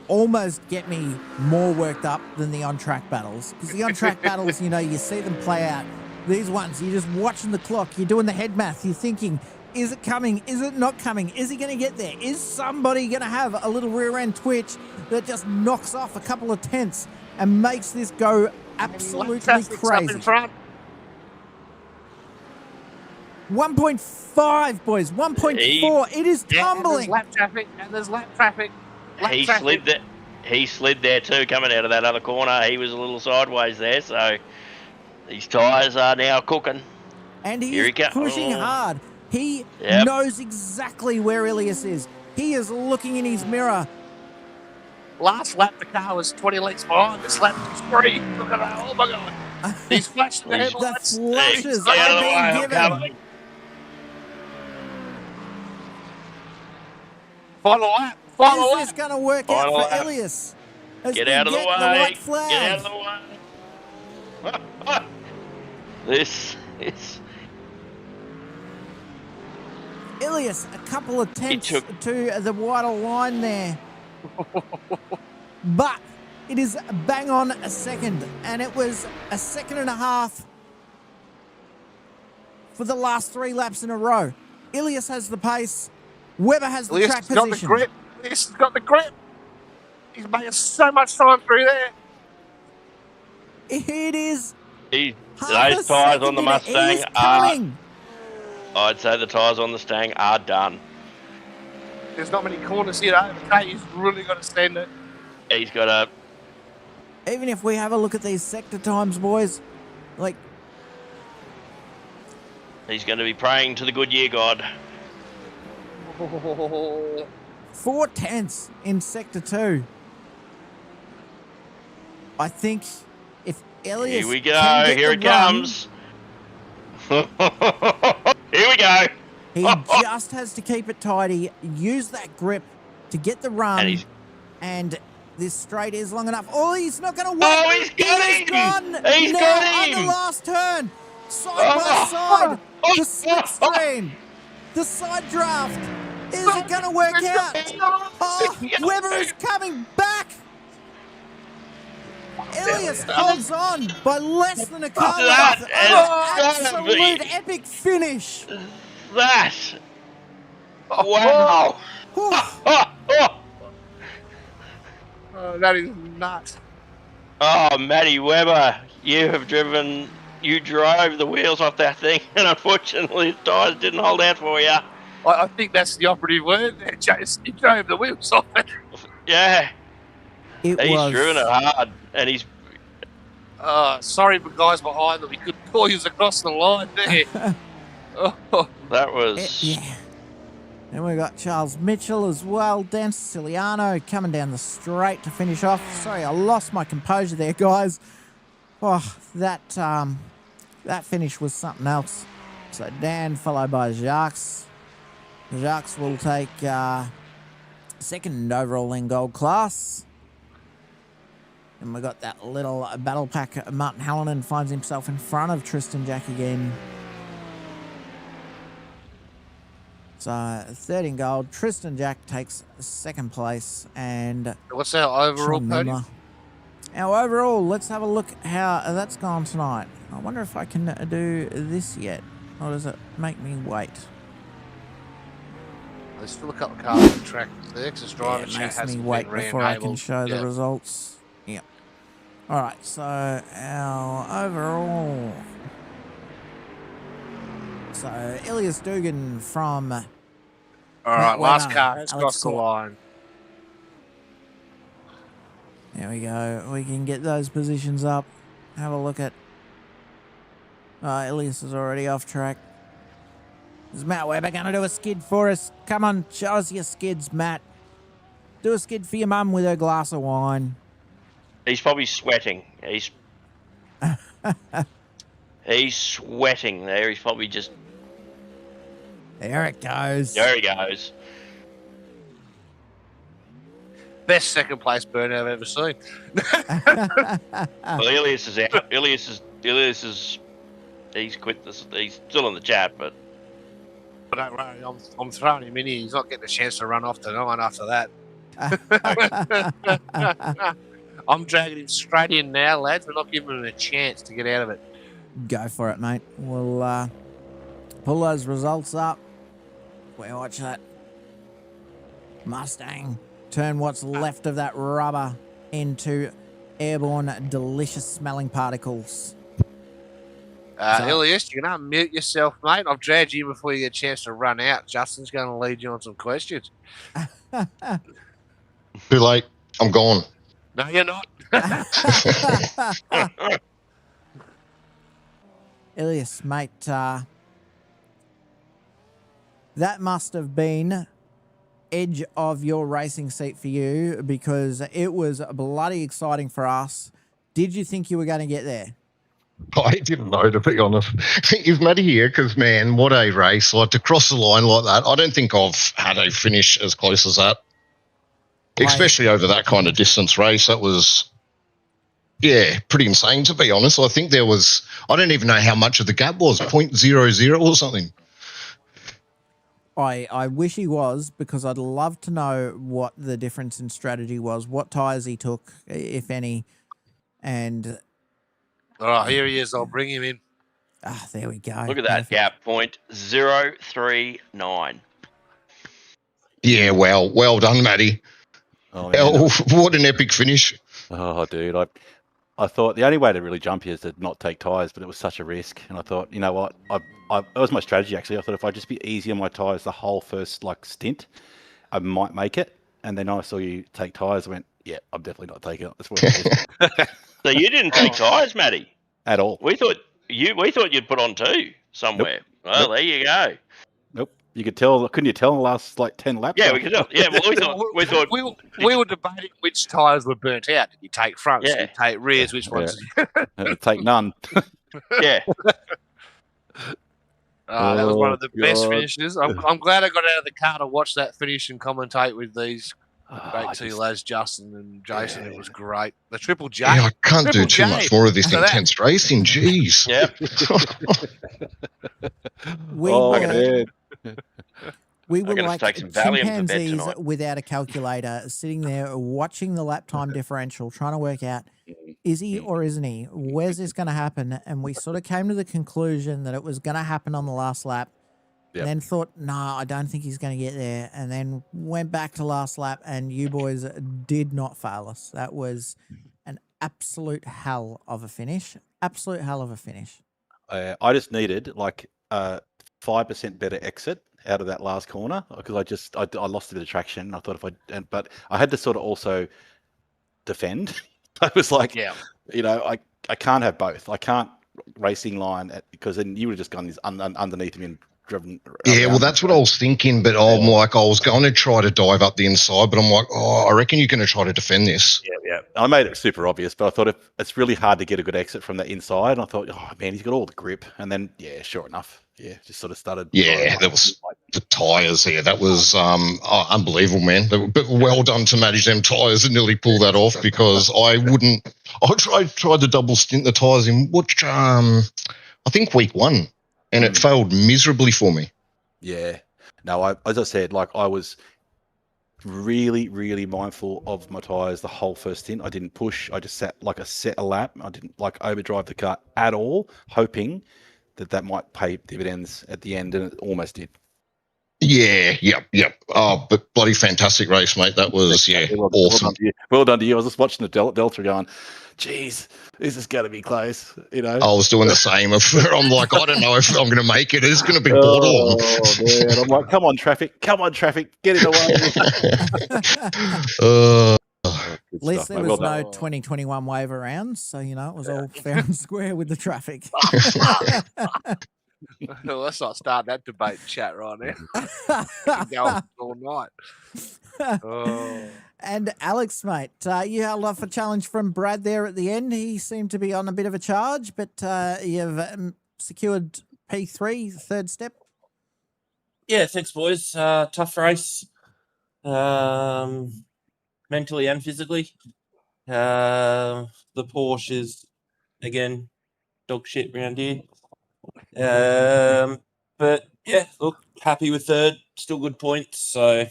almost get me more worked up than the on-track battles. Because the on-track battles, you see them play out. These ones, you're just watching the clock. You're doing the head math. You're thinking, is it coming? Is it not coming? Is he going to get there? Is somebody going to have a little rear end twitch that just knocks off a couple of tenths and makes this go absolutely crazy? 1.5, boys. 1.4. It is tumbling. There's lap traffic, and there's lap traffic. He slid there too, coming out of that other corner. He was a little sideways there, so these tyres are now cooking. And he's pushing hard. He knows exactly where Ilias is. He is looking in his mirror. Last lap, the car was 20 lengths behind. This lap is 3. Look at that. Oh, my God. He's flashing the headlights. The flashes are being given. Final lap. Is this going to work out for Ilias? Get out of the way. Get out of the way. This is... Ilias, a couple of tenths to the wider line there. But it is bang on a second, and it was a second and a half for the last 3 laps in a row. Ilias has the pace. Weber has the track position. Got the grip. Ilias has got the grip. He's made so much time through there. It is. Those tyres on the Mustang are... I'd say the tyres on the Mustang are done. There's not many corners here to overtake. He's really got to stand it. He's got to... Even if we have a look at these sector times, boys, like... He's going to be praying to the Goodyear God. 4 tenths in Sector 2. I think if Ilias Here we go. Here it comes. Here we go. He just has to keep it tidy, use that grip to get the run, and this straight is long enough. Oh, he's not going to work. Oh, he's got him. He's got him. On the last turn, side by side, the slipstream, the side draft. Is it going to work out? Oh, Weber is coming back. Ilias holds on by less than a car length. Absolute epic finish. That. Wow. That is nuts. Oh, Matty Weber, you drove the wheels off that thing, and unfortunately the tyres didn't hold out for you. I think that's the operative word there, Chase. He drove the wheels off it. Yeah. He's driven it hard, and he's... Sorry, guys behind that we couldn't call you across the line there. Oh, That was. Yeah. And we got Charles Mitchell as well. Dan Siciliano coming down the straight to finish off. Sorry, I lost my composure there, guys. Oh, that finish was something else. So Dan followed by Jacques. Jacques will take second overall in gold class. And we got that little battle pack. Martin Hallinan finds himself in front of Tristan Jack again. So third in gold. Tristan Jack takes second place. And what's our overall Sean podium? Miller. Now overall, let's have a look how that's gone tonight. I wonder if I can do this yet. Or does it make me wait? There's still a couple of cars on the track there because it's driving It chat makes me hasn't wait been before I can re-enabled. show the results. Yeah. All right, so our overall. So Ilias Dugan from. All right, last Weber, car has Alex crossed the Court. line. There we go. We can get those positions up. Have a look at. Ilias is already off track. Is Matt Weber going to do a skid for us? Come on, show us your skids, Matt. Do a skid for your mum with her glass of wine. He's probably sweating. He's sweating there. He's probably just. There it goes. There he goes. Best second place burn I've ever seen. Well, Ilias is out. Ilias is. He's quit this. He's still in the chat, but. But don't worry, I'm throwing him in here. He's not getting a chance to run off tonight after that. I'm dragging him straight in now, lads. We're not giving him a chance to get out of it. Go for it, mate. We'll pull those results up. We watch that Mustang turn what's left of that rubber into airborne, delicious smelling particles. Ilias, you're going to unmute yourself, mate. I've dragged you before you get a chance to run out. Justin's going to lead you on some questions. Too late. I'm gone. No, you're not. Ilias, mate, that must have been edge of your racing seat for you because it was bloody exciting for us. Did you think you were going to get there? I didn't know, to be honest. You've made it here because, man, what a race. Like, to cross the line like that, I don't think I've had a finish as close as that. Right. Especially over that kind of distance race. That was, yeah, pretty insane, to be honest. I think there was, I don't even know how much of the gap was, 0.00 or something. I wish he was, because I'd love to know what the difference in strategy was, what tyres he took, if any, and... All right, here he is. I'll bring him in. There we go. Look at that gap, 0.039. Yeah, well done, Matty. Oh, man. What an epic finish. Oh, dude. I thought the only way to really jump here is to not take tyres, but it was such a risk. And I thought, you know what? That was my strategy, actually. I thought if I just be easy on my tyres the whole first stint, I might make it. And then I saw you take tyres. I went, yeah, I'm definitely not taking it. That's what it is. So you didn't take tyres, Matty? At all. We thought you'd put on 2 somewhere. Nope. Well, Nope. there you go. Nope. You could tell. Couldn't you tell in the last 10 laps? Yeah, we could tell. Yeah, well, we thought we were debating which tyres were burnt out. Did you take fronts? Yeah. Did you take rears? Which ones? Take none. yeah. That was one of the best God. finishes. I'm glad I got out of the car to watch that finish and commentate with these great two lads, Justin and Jason. It was great. The Triple J. Yeah, I can't do Triple too J. much more of this Look at that. intense racing. Jeez. Yeah. We man. we I'm were gonna like take some Valium to bed chimpanzees tonight. without a calculator, sitting there watching the lap time differential, trying to work out, is he or isn't he? Where's this going to happen? And we sort of came to the conclusion that it was going to happen on the last lap. Yep. And then thought, no, I don't think he's going to get there. And then went back to last lap, and you boys did not fail us. That was an absolute hell of a finish. Absolute hell of a finish. I just needed 5% better exit out of that last corner because I lost a bit of traction. I thought but I had to sort of also defend. I was like, Yeah. I can't have both. I can't racing line because then you would have just gone underneath him and driven. Yeah, well, around. that's what I was thinking, but I'm like, I was going to try to dive up the inside, but I'm like, I reckon you're going to try to defend this. Yeah. I made it super obvious, but I thought it's really hard to get a good exit from the inside. And I thought, oh man, he's got all the grip. And then, yeah, sure enough, just sort of started. Yeah, that was the tyres here. That was unbelievable, man. But well done to manage them tyres and nearly pull that off because I wouldn't. I tried to double stint the tyres in which I think week 1, and it failed miserably for me. Yeah. No, as I said, like I was really, really mindful of my tyres the whole first stint. I didn't push. I just sat like a set a lap. I didn't like overdrive the car at all, hoping that might pay dividends at the end, and it almost did. Yeah, yep. Oh, but bloody fantastic race, mate. That was awesome. Well done to you. I was just watching the Delta going, geez, this is going to be close, I was doing the same. I'm like, I don't know if I'm going to make it. It's going to be borderline. Oh, man. I'm like, come on, traffic, get in the way. At least there was no 2021 wave around, so, it was all fair and square with the traffic. No, let's not start that debate chat right now. Go on all night. Oh. And Alex, mate, you held off a challenge from Brad there at the end. He seemed to be on a bit of a charge, but you've secured P3, third step. Yeah, thanks, boys. Tough race, mentally and physically. The Porsche is, again, dog shit around here. But yeah, look, happy with third, still good points. So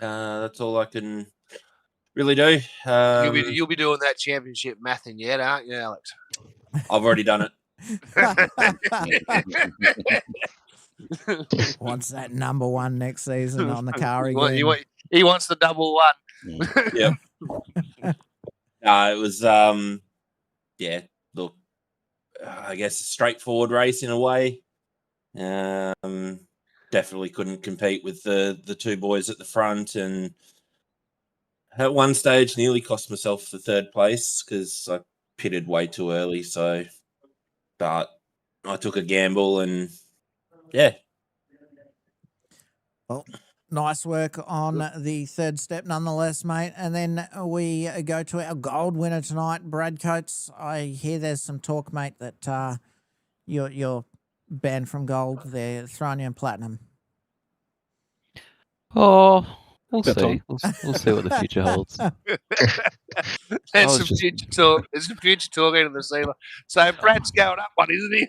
that's all I can really do. You'll be doing that championship mathing yet, aren't you, Alex? I've already done it. Wants that number 1 next season on the car again. He wants the double 1. Yep. It was look, I guess a straightforward race in a way. Definitely couldn't compete with the two boys at the front, and at one stage nearly cost myself the third place because I pitted way too early. So, but I took a gamble, and yeah. Well, nice work on the third step nonetheless, mate. And then we go to our gold winner tonight, Brad Coates. I hear there's some talk, mate, that you're banned from gold. They're throwing you in platinum. Oh, we'll see. We'll see what the future holds. There's some future talk. There's some future talk into the sealer. So Brad's going up one, isn't he?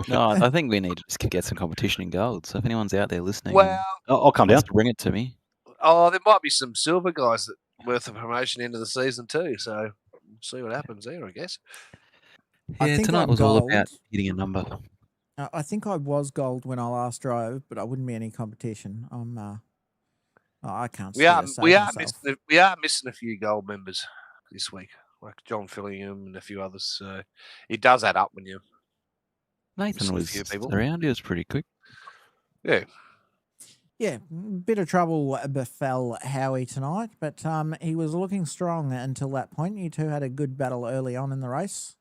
No, I think we need to just get some competition in gold. So if anyone's out there listening, well, I'll come down to bring it to me. Oh, there might be some silver guys that worth a promotion into the season too. So we'll see what happens there, I guess. Yeah, tonight was all about hitting a number. I think I was gold when I last drove, but I wouldn't be any competition. I can't. We are missing a few gold members this week, like John Fillingham and a few others. So it does add up when you. Nathan was around. He was pretty quick. Yeah. Yeah, bit of trouble befell Howie tonight, but he was looking strong until that point. You two had a good battle early on in the race.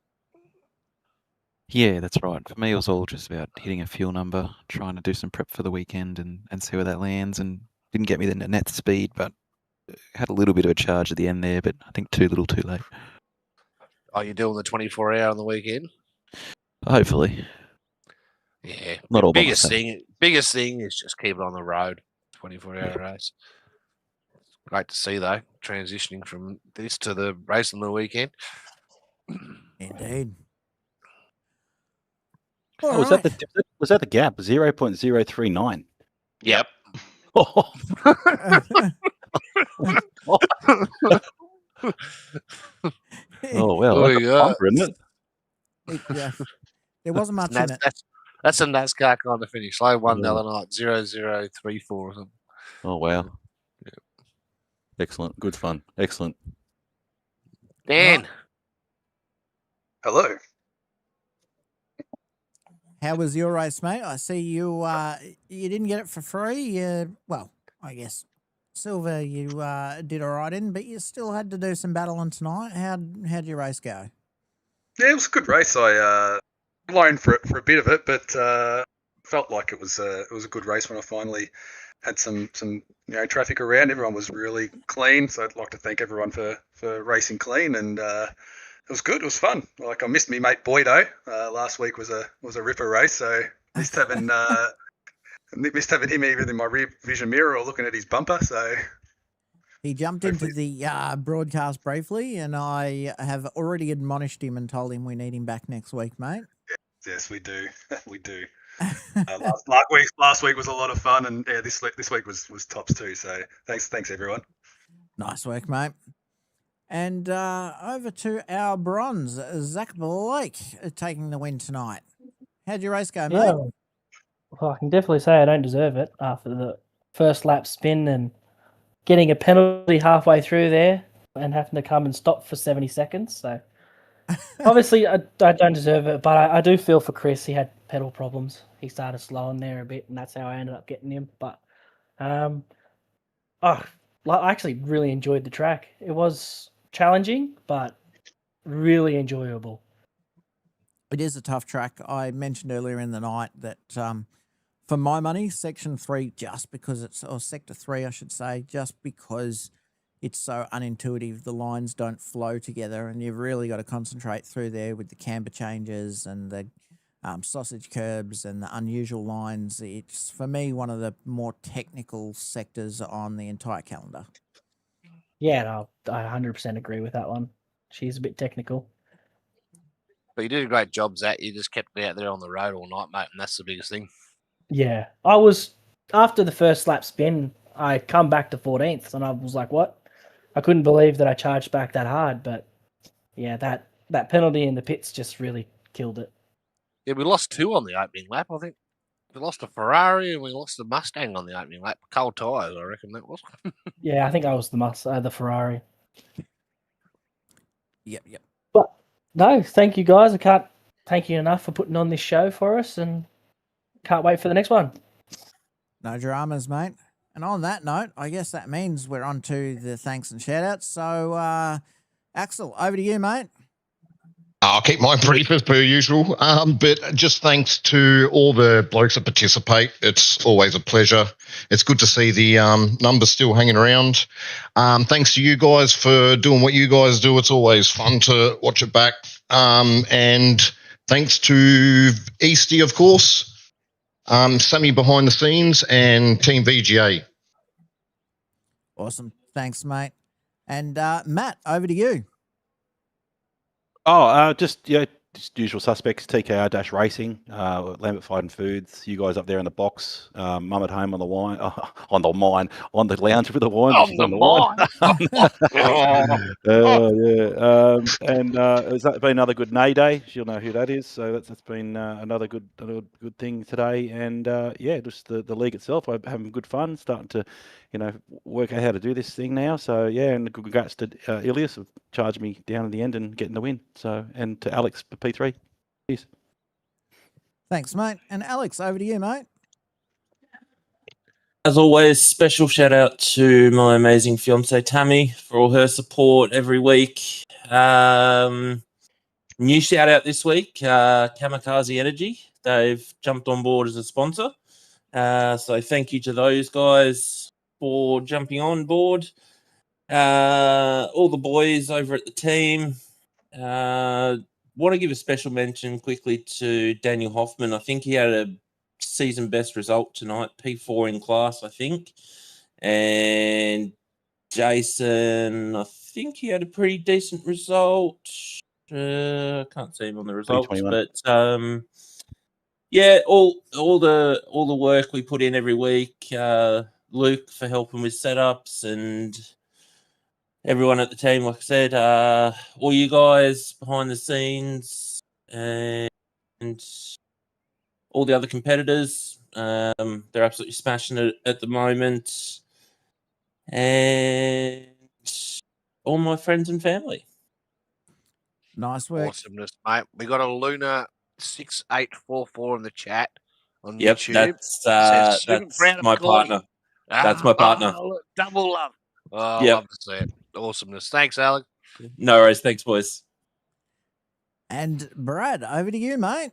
Yeah, that's right. For me, it was all just about hitting a fuel number, trying to do some prep for the weekend and see where that lands, and didn't get me the net speed, but had a little bit of a charge at the end there, but I think too little too late. Are you doing the 24-hour on the weekend? Hopefully. Yeah. Not all biggest thing is just keep it on the road, 24-hour race. Great to see, though, transitioning from this to the race on the weekend. Indeed. Was that the gap? 0.039. Yep. Oh well, Oh, yeah. isn't it? Yeah. There wasn't much in it. That's a NASCAR kind of finish. I won the other night, 0034 or something. Oh wow. Yeah. Excellent. Good fun. Excellent. Dan. Hello. How was your race, mate? I see you you didn't get it for free. Well, I guess silver you did all right in, but you still had to do some battling tonight. How'd your race go? Yeah, it was a good race. I blown for a bit of it, but felt like it was a good race when I finally had some traffic around. Everyone was really clean, so I'd like to thank everyone for racing clean, and it was good. It was fun. Like, I missed me mate Boydo. Last week was a ripper race, so missed having him either in my rear vision mirror or looking at his bumper. So He jumped into the broadcast briefly, and I have already admonished him and told him we need him back next week, mate. yes, we do. We do. Last week was a lot of fun, and yeah, this week was tops too. So thanks everyone. Nice work, mate. And over to our bronze, Zach Blake taking the win tonight. How'd your race go, mate? Yeah, well, I can definitely say I don't deserve it after the first lap spin and getting a penalty halfway through there and having to come and stop for 70 seconds. So obviously I don't deserve it, but I do feel for Chris. He had pedal problems. He started slowing there a bit, and that's how I ended up getting him. But I actually really enjoyed the track. It was challenging, but really enjoyable. It is a tough track. I mentioned earlier in the night that for my money, Section 3, just because or Sector 3, I should say, just because it's so unintuitive, the lines don't flow together, and you've really got to concentrate through there with the camber changes and the sausage curbs and the unusual lines. It's, for me, one of the more technical sectors on the entire calendar. Yeah, no, I 100% agree with that one. She's a bit technical. But you did a great job, Zach. You just kept me out there on the road all night, mate, and that's the biggest thing. Yeah, I was, after the first lap spin, I come back to 14th, and I was like, what? I couldn't believe that I charged back that hard, but yeah, that penalty in the pits just really killed it. Yeah, we lost 2 on the opening lap, I think. We lost a Ferrari and we lost a Mustang on the opening lap. Cold tyres, I reckon that was. Yeah, I think I was the Ferrari. Yep. But no, thank you guys. I can't thank you enough for putting on this show for us, and can't wait for the next one. No dramas, mate. And on that note, I guess that means we're on to the thanks and shout-outs. So, Axel, over to you, mate. I'll keep mine brief as per usual, but just thanks to all the blokes that participate. It's always a pleasure. It's good to see the numbers still hanging around. Thanks to you guys for doing what you guys do. It's always fun to watch it back. And thanks to Easty, of course, Sammy behind the scenes, and Team VGA. Awesome. Thanks, mate. And Matt, over to you. Just usual suspects, TKR Racing, Lambert Fighting Foods, you guys up there in the box, Mum at home on the wine, on the lounge with the wine. On the wine. And it's been another good Nay Day. She'll know who that is. So that's been another good thing today. And just the league itself, I'm having good fun, starting to work out how to do this thing now. So and congrats to Ilias for charging me down in the end and getting the win. So, and to Alex for P3. Cheers. Thanks, mate. And Alex, over to you, mate. As always, special shout out to my amazing fiance Tammy for all her support every week. New shout out this week, Kamikaze Energy. They've jumped on board as a sponsor. So thank you to those guys for jumping on board. All the boys over at the team. Want to give a special mention quickly to Daniel Hoffman. I think he had a season best result tonight, P4 in class, I think. And Jason, I think he had a pretty decent result. I can't see him on the results, but all the work we put in every week. Luke for helping with setups, and everyone at the team, like I said, all you guys behind the scenes, and all the other competitors. They're absolutely smashing it at the moment. And all my friends and family. Nice work. Awesomeness, mate. We got a Luna 6844 in the chat on Yep, YouTube. that's my partner. That's my partner. Look, double love. Oh, Yep. love to see it. Awesomeness. Thanks, Alex. No worries. Thanks, boys. And Brad, over to you, mate.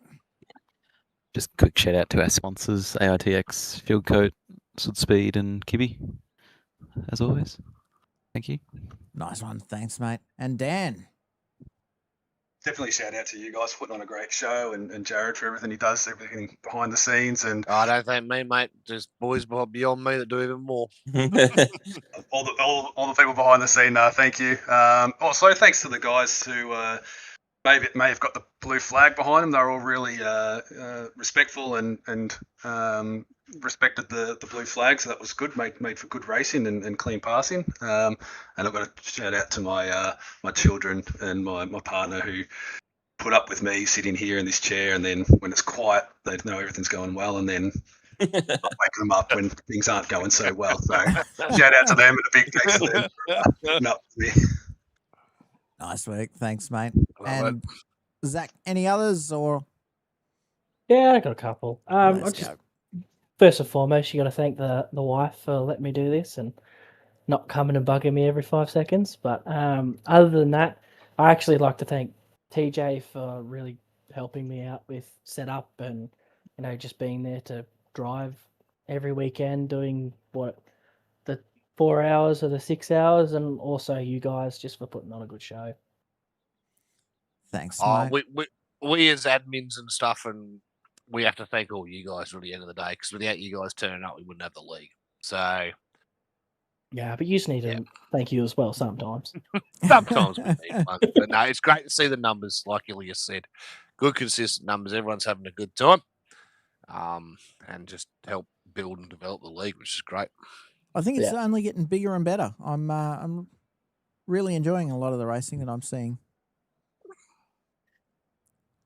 Just a quick shout out to our sponsors, AITX, Field Coat, Sud Speed, and Kibby, as always. Thank you. Nice one. Thanks, mate. And Dan. Definitely shout out to you guys for putting on a great show, and Jared for everything he does, everything behind the scenes, and I don't think me, mate. There's boys beyond me that do even more. all the people behind the scene. Thank you. Also, thanks to the guys who may have got the blue flag behind them. They're all really respectful and respected the blue flag, so that was good. Made for good racing and clean passing. And I've got to shout out to my my children and my partner who put up with me sitting here in this chair, and then when it's quiet, they know everything's going well, and then I wake them up when things aren't going so well. So shout out to them and a big thanks to them for putting up with me. Nice work. Thanks, mate. Love And Zach, any others or? Yeah, I got a couple. Let's go. First and foremost, you got to thank the wife for letting me do this and not coming and bugging me every 5 seconds. But other than that, I actually like to thank TJ for really helping me out with setup and just being there to drive every weekend, doing the 4 hours or the 6 hours, and also you guys just for putting on a good show. Thanks, Oh, mate. we as admins and stuff, and we have to thank all you guys at the end of the day, because without you guys turning up, we wouldn't have the league. So Yeah, but you just need to thank you as well sometimes. sometimes we need one. But no, it's great to see the numbers, like Ilya said. Good, consistent numbers. Everyone's having a good time. And just help build and develop the league, which is great. I think it's only getting bigger and better. I'm really enjoying a lot of the racing that I'm seeing.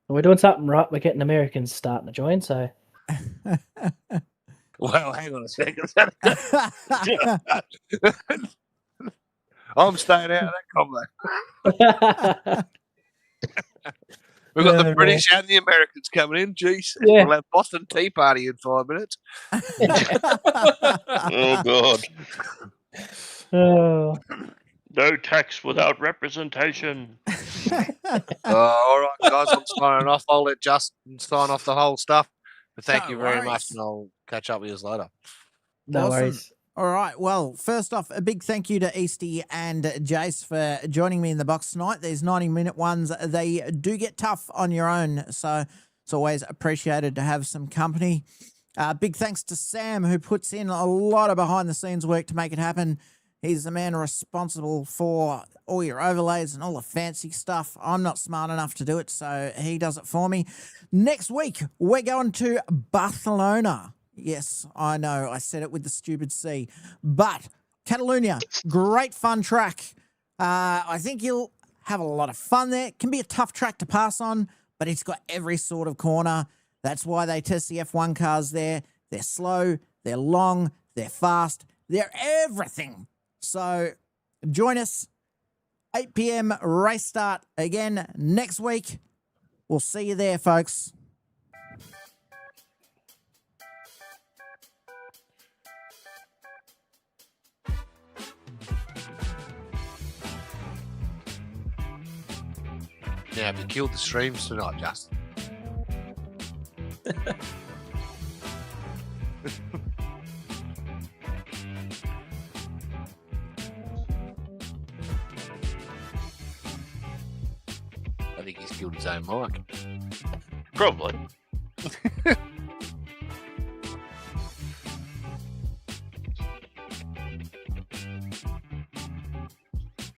We're doing something right. We're getting Americans starting to join, so. Well, hang on a second. I'm staying out of that combo. We've got the British and the Americans coming in. Jeez, we'll have Boston Tea Party in 5 minutes. Oh, God. Oh. No tax without representation. All right, guys, I'm signing off. I'll let Justin sign off the whole stuff. But thank No you very worries. much, and I'll catch up with you later. No Awesome. worries. All right. Well, first off, a big thank you to Easty and Jace for joining me in the box tonight. These 90-minute ones, they do get tough on your own, so it's always appreciated to have some company. Big thanks to Sam, who puts in a lot of behind-the-scenes work to make it happen. He's the man responsible for all your overlays and all the fancy stuff. I'm not smart enough to do it, so he does it for me. Next week, we're going to Barcelona. Yes, I know, I said it with the stupid C. But Catalunya, great fun track. I think you'll have a lot of fun there. It can be a tough track to pass on, but it's got every sort of corner. That's why they test the F1 cars there. They're slow, they're long, they're fast, they're everything. So join us, 8 p.m. race start again next week. We'll see you there, folks. Now, have you killed the streams tonight, Justin? I think he's killed his own mic. Probably.